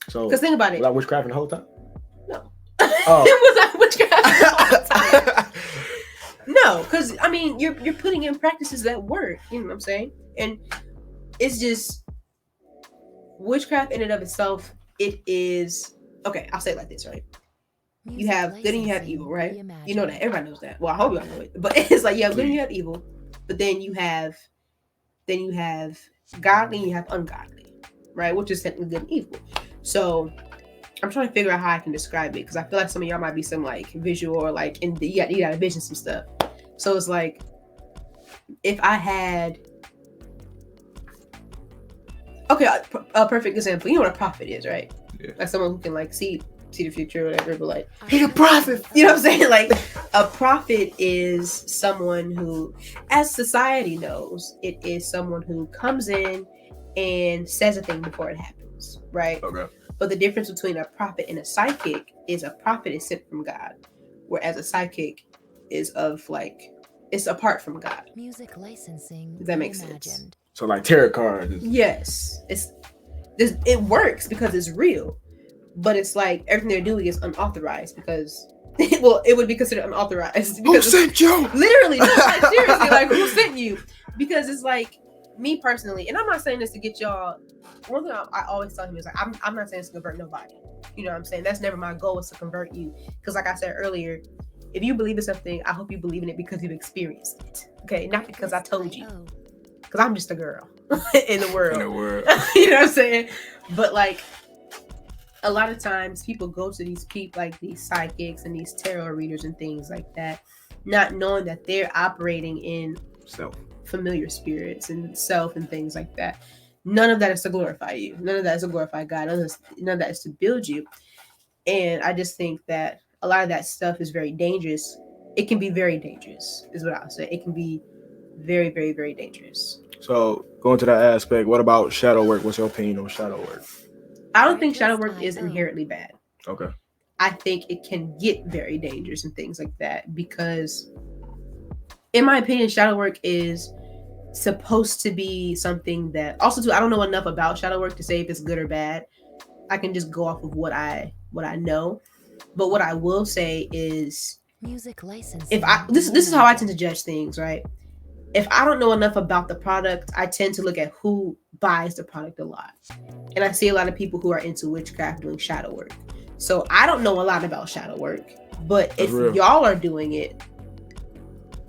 So,
because think about it.
Without witchcraft the whole time?
No.
Oh.
It was witchcraft the whole time. No, because I mean, you're putting in practices that work. You know what I'm saying? And it's just witchcraft in and of itself. It is okay. I'll say it like this, right? You have good and you have evil, right? You know that. Everybody knows that. Well, I hope y'all know it. But it's like you have good and you have evil, but then you have godly and you have ungodly, right? Which is technically good and evil. So I'm trying to figure out how I can describe it because I feel like some of y'all might be some like visual or like you gotta vision some stuff. So it's like if I had a perfect example. You know what a prophet is, right?
Yeah.
Like someone who can like see the future or whatever, but like
he's a prophet.
You know what I'm saying? Like a prophet is someone who, as society knows, it is someone who comes in and says a thing before it happens, right?
Okay.
But the difference between a prophet and a psychic is a prophet is sent from God, whereas a psychic is it's apart from God.
Music licensing.
Does that make sense?
So like tarot cards.
Yes, it works because it's real, but it's like everything they're doing is unauthorized because it would be considered unauthorized.
Who sent you?
Literally, no, like seriously, like who sent you? Because it's like me personally, and I'm not saying this to get y'all. One thing I always tell him is like I'm not saying this to convert nobody. You know what I'm saying? That's never my goal is to convert you. Because like I said earlier, if you believe in something, I hope you believe in it because you've experienced it. Okay, not because I told you. Because I'm just a girl in the world. You know what I'm saying? But like a lot of times people go to these people like these psychics and these tarot readers and things like that, not knowing that they're operating in familiar spirits and self and things like that. None of that is to glorify you. None of that is to glorify God. None of that is to build you. And I just think that a lot of that stuff is very dangerous. It can be very dangerous, is what I would say. It can be very, very, very dangerous.
So going to that aspect, what about shadow work? What's your opinion on shadow work?
I don't think shadow work is inherently bad.
Okay.
I think it can get very dangerous and things like that because, in my opinion, shadow work is supposed to be something that also too I don't know enough about shadow work to say if it's good or bad. I can just go off of what I know. But what I will say is
music licensing.
If this is how I tend to judge things, right? If I don't know enough about the product, I tend to look at who buys the product a lot. And I see a lot of people who are into witchcraft doing shadow work. So I don't know a lot about shadow work, but if y'all are doing it,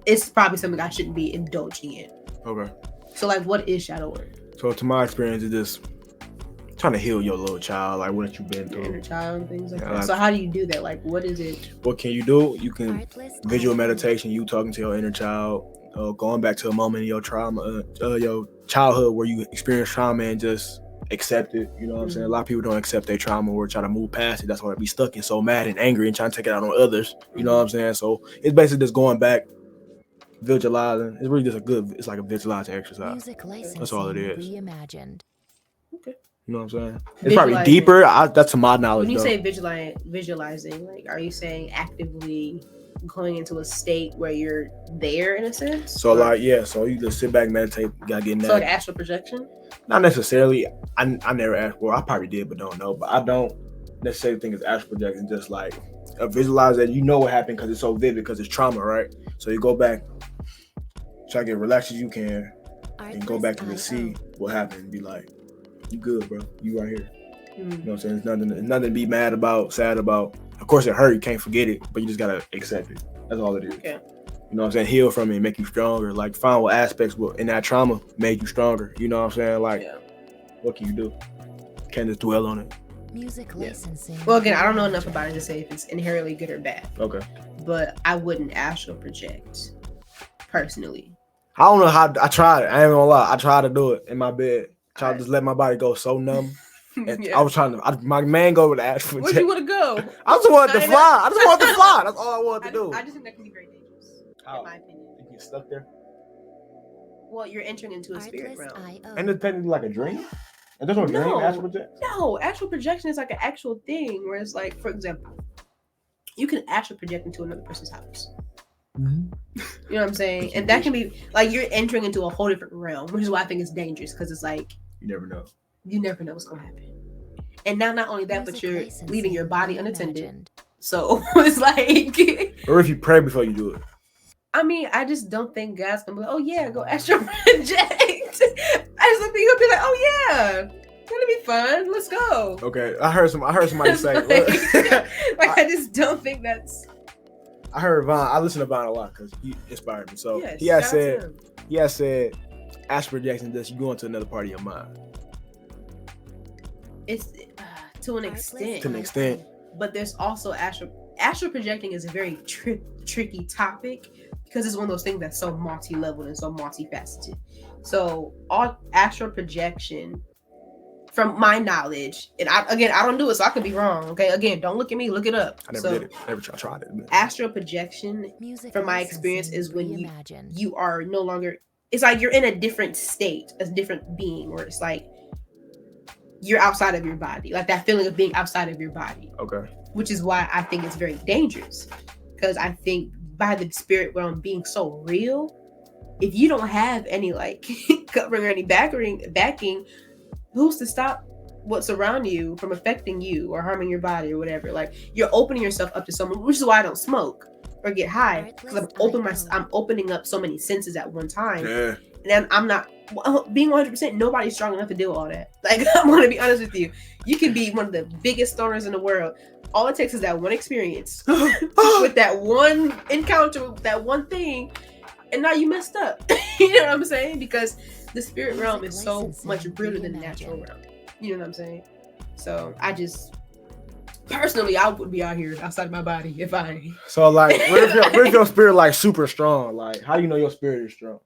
it's probably something I shouldn't be indulging in.
Okay.
So like, what is shadow work?
So to my experience, it's just trying to heal your little child, like what you've been through.
Your inner child and things like that. Like, so how do you do that? Like, what is it?
What can you do? You can visual meditation, you talking to your inner child, going back to a moment in your trauma, your childhood where you experienced trauma and just accept it. You know what I'm saying? A lot of people don't accept their trauma or try to move past it. That's why they be stuck and so mad and angry and trying to take it out on others. You know what I'm saying? So it's basically just going back, visualizing. It's really just it's like a visualizing exercise. That's all it is.
Reimagined.
Okay.
You know what I'm saying? It's probably deeper. That's to my knowledge.
When you say visualizing, like, are you saying actively going into a state where you're there in a sense.
So so you just sit back, meditate, you gotta get in that.
So like astral projection?
Not necessarily. I never asked. Well, I probably did, but don't know. But I don't necessarily think it's astral projection. Just like visualize that you know what happened because it's so vivid because it's trauma, right? So you go back, try to get relaxed as you can, and go back to just see what happened and be like, you good, bro. You right here. You know what I'm saying? It's nothing to be mad about, sad about. Of course it hurt, you can't forget it, but you just gotta accept it. That's all it is.
Okay.
You know what I'm saying? Heal from it and make you stronger. Like find what aspects in that trauma made you stronger. You know what I'm saying? Like what can you do? Can't just dwell on it.
Music licensing.
Well, again, I don't know enough about it to say if it's inherently good or bad.
Okay.
But I wouldn't astral project personally.
I don't know how I tried it. I ain't gonna lie. I tried to do it in my bed. Try to just let my body go so numb. And I was trying to. My man go with the astral project.
Where'd you want to go?
I just wanted to fly. I just wanted to fly. That's all I wanted to do.
I just think that can be very dangerous, in my opinion.
You get stuck there.
Well, you're entering into a spirit realm.
And it's technically like a dream. And there's no dream astral projection.
No, astral projection is like an actual thing where it's like, for example, you can astral project into another person's house.
Mm-hmm.
You know what I'm saying? And that can be like you're entering into a whole different realm, which is why I think it's dangerous because it's like
you never know.
You never know what's gonna happen. And now, not only that, but you're leaving your body unattended. So it's like,
or if you pray before you do it.
I mean, I just don't think God's gonna be like, oh yeah, go astral project. I just don't think he'll be like, oh yeah, it's gonna be fun. Let's go.
Okay, I heard somebody say.
like I just don't think that's.
I heard Vaughn. I listen to Vaughn a lot because he inspired me. So
yes,
he has said, astral projection is you go into another part of your mind.
It's to an extent.
To an extent.
But there's also astral projecting is a very tricky topic because it's one of those things that's so multi-leveled and so multifaceted. So all astral projection, from my knowledge, and I don't do it, so I could be wrong. Okay, again, don't look at me, look it up.
I never did it. I tried it.
Astral projection, from my experience, is when you are no longer. It's like you're in a different state, a different being, where it's like you're outside of your body, like that feeling of being outside of your body.
Okay. Which
is why I think it's very dangerous, because I think by the spirit realm being so real, if you don't have any like covering or any backing, who's to stop what's around you from affecting you or harming your body or whatever? Like you're opening yourself up to someone, which is why I don't smoke or get high, because I'm opening up so many senses at one time.
Yeah.
And I'm not being 100%. Nobody's strong enough to do all that. Like I'm gonna be honest with you. You can be one of the biggest stoners in the world. All it takes is that one experience with that one encounter, with that one thing, and now you messed up. You know what I'm saying? Because the spirit realm is so much realer than the natural realm. You know what I'm saying? So I just personally, I would be out here outside my body if I.
So like, what if your spirit like super strong? Like, how do you know your spirit is strong?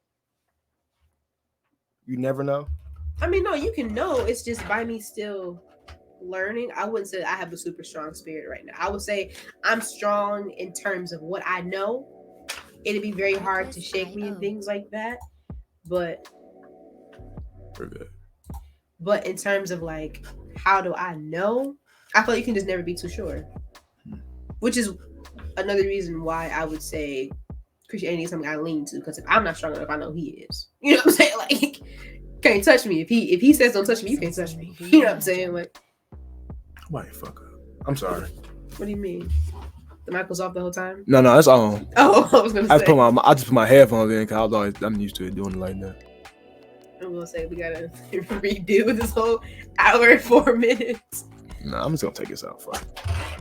You never know.
I mean, no, you can know. It's just by me still learning. I wouldn't say I have a super strong spirit right now. I would say I'm strong in terms of what I know. It'd be very hard to shake me and things like that. But
we're good.
But in terms of like, how do I know? I feel like you can just never be too sure. Which is another reason why I would say Christianity is something I lean to, because if I'm not strong enough, I know he is. You know what I'm saying? Like, can't touch me. If he says don't touch me, you can't touch me. You know what I'm saying? Like,
why fuck up? I'm sorry.
What do you mean? The mic was off the whole time?
No, it's on.
Oh, I was gonna say.
I just put my headphones in because I'm used to it doing it like that.
I'm gonna say we gotta redo this whole hour and 4 minutes.
No, I'm just gonna take this out. Fuck.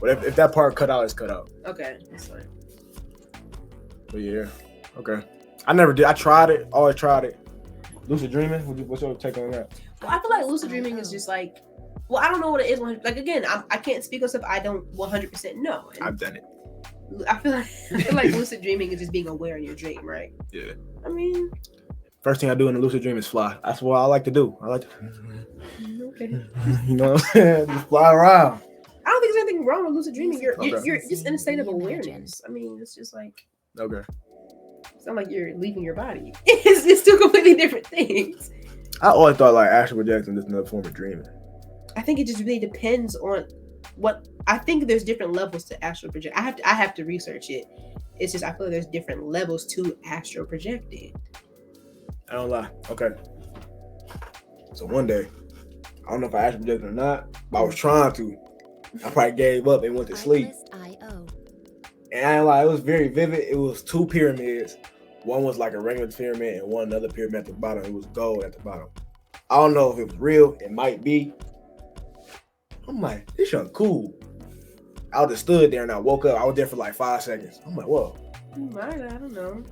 But if that part cut out, it's cut out.
Okay, that's fine.
But yeah, okay. I never did. I tried it. Always tried it. Lucid dreaming. What's your take on that?
Well, I feel like lucid dreaming is just like, well, I don't know what it is. Like again, I can't speak on stuff I don't 100% know. And
I've done it.
I feel like lucid dreaming is just being aware in your dream, right?
Yeah.
I mean,
first thing I do in a lucid dream is fly. That's what I like to do. I like to.
Okay.
You know what I'm saying? Just fly around.
I don't think there's anything wrong with lucid dreaming. You're just in a state of awareness. I mean, it's just like.
Okay.
It's not like you're leaving your body. It's two completely different things.
I always thought like astral projection is another form of dreaming.
I think it just really depends on what. I think there's different levels to astral projection. I have to research it It's just I feel like there's different levels to astral projecting.
I don't lie. Okay. So one day, I don't know if I astral projected or not, but I was trying to. I probably gave up and went to sleep. And I ain't lie, it was very vivid. It was 2 pyramids. One was like a regular pyramid and one another pyramid at the bottom. It was gold at the bottom. I don't know if it was real. It might be. I'm like, this shit cool. I just stood there and I woke up. I was there for like 5 seconds. I'm like, whoa.
I don't know.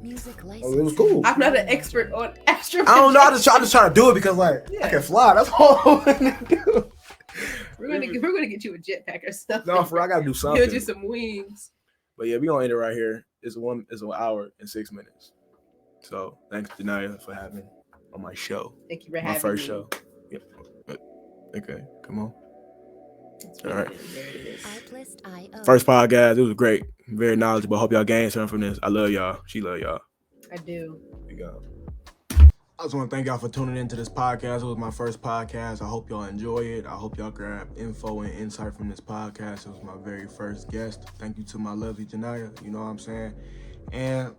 Music
Oh, it was cool.
I'm not an expert on astral.
I don't know. I just try to do it because like I can fly. That's all I want to do.
We're gonna get you a jetpack or something.
No, I gotta do something.
Build you some wings.
But yeah, we gonna end it right here. It's 1 hour and 6 minutes. So thanks, Janaya, for having me on my show.
Thank you for having
my first
me.
show. Yep. Okay, come on. All right. First podcast. It was great. Very knowledgeable. Hope y'all gained something from this. I love y'all. She love y'all.
I do.
We go. I just want to thank y'all for tuning into this podcast. It was my first podcast. I hope y'all enjoy it. I hope y'all grab info and insight from this podcast. It was my very first guest. Thank you to my lovely Janaya. You know what I'm saying? And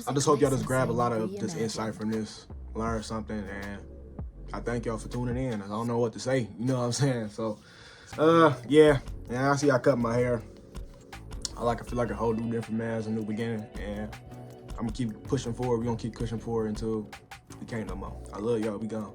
I just hope y'all just grab a lot of this insight from this, learn something, and I thank y'all for tuning in. I don't know what to say. You know what I'm saying? So, yeah. And I see I cut my hair. I feel like a whole new different man, a new beginning, and I'm gonna keep pushing forward. We're gonna keep pushing forward until we can't no more. I love y'all. We gone.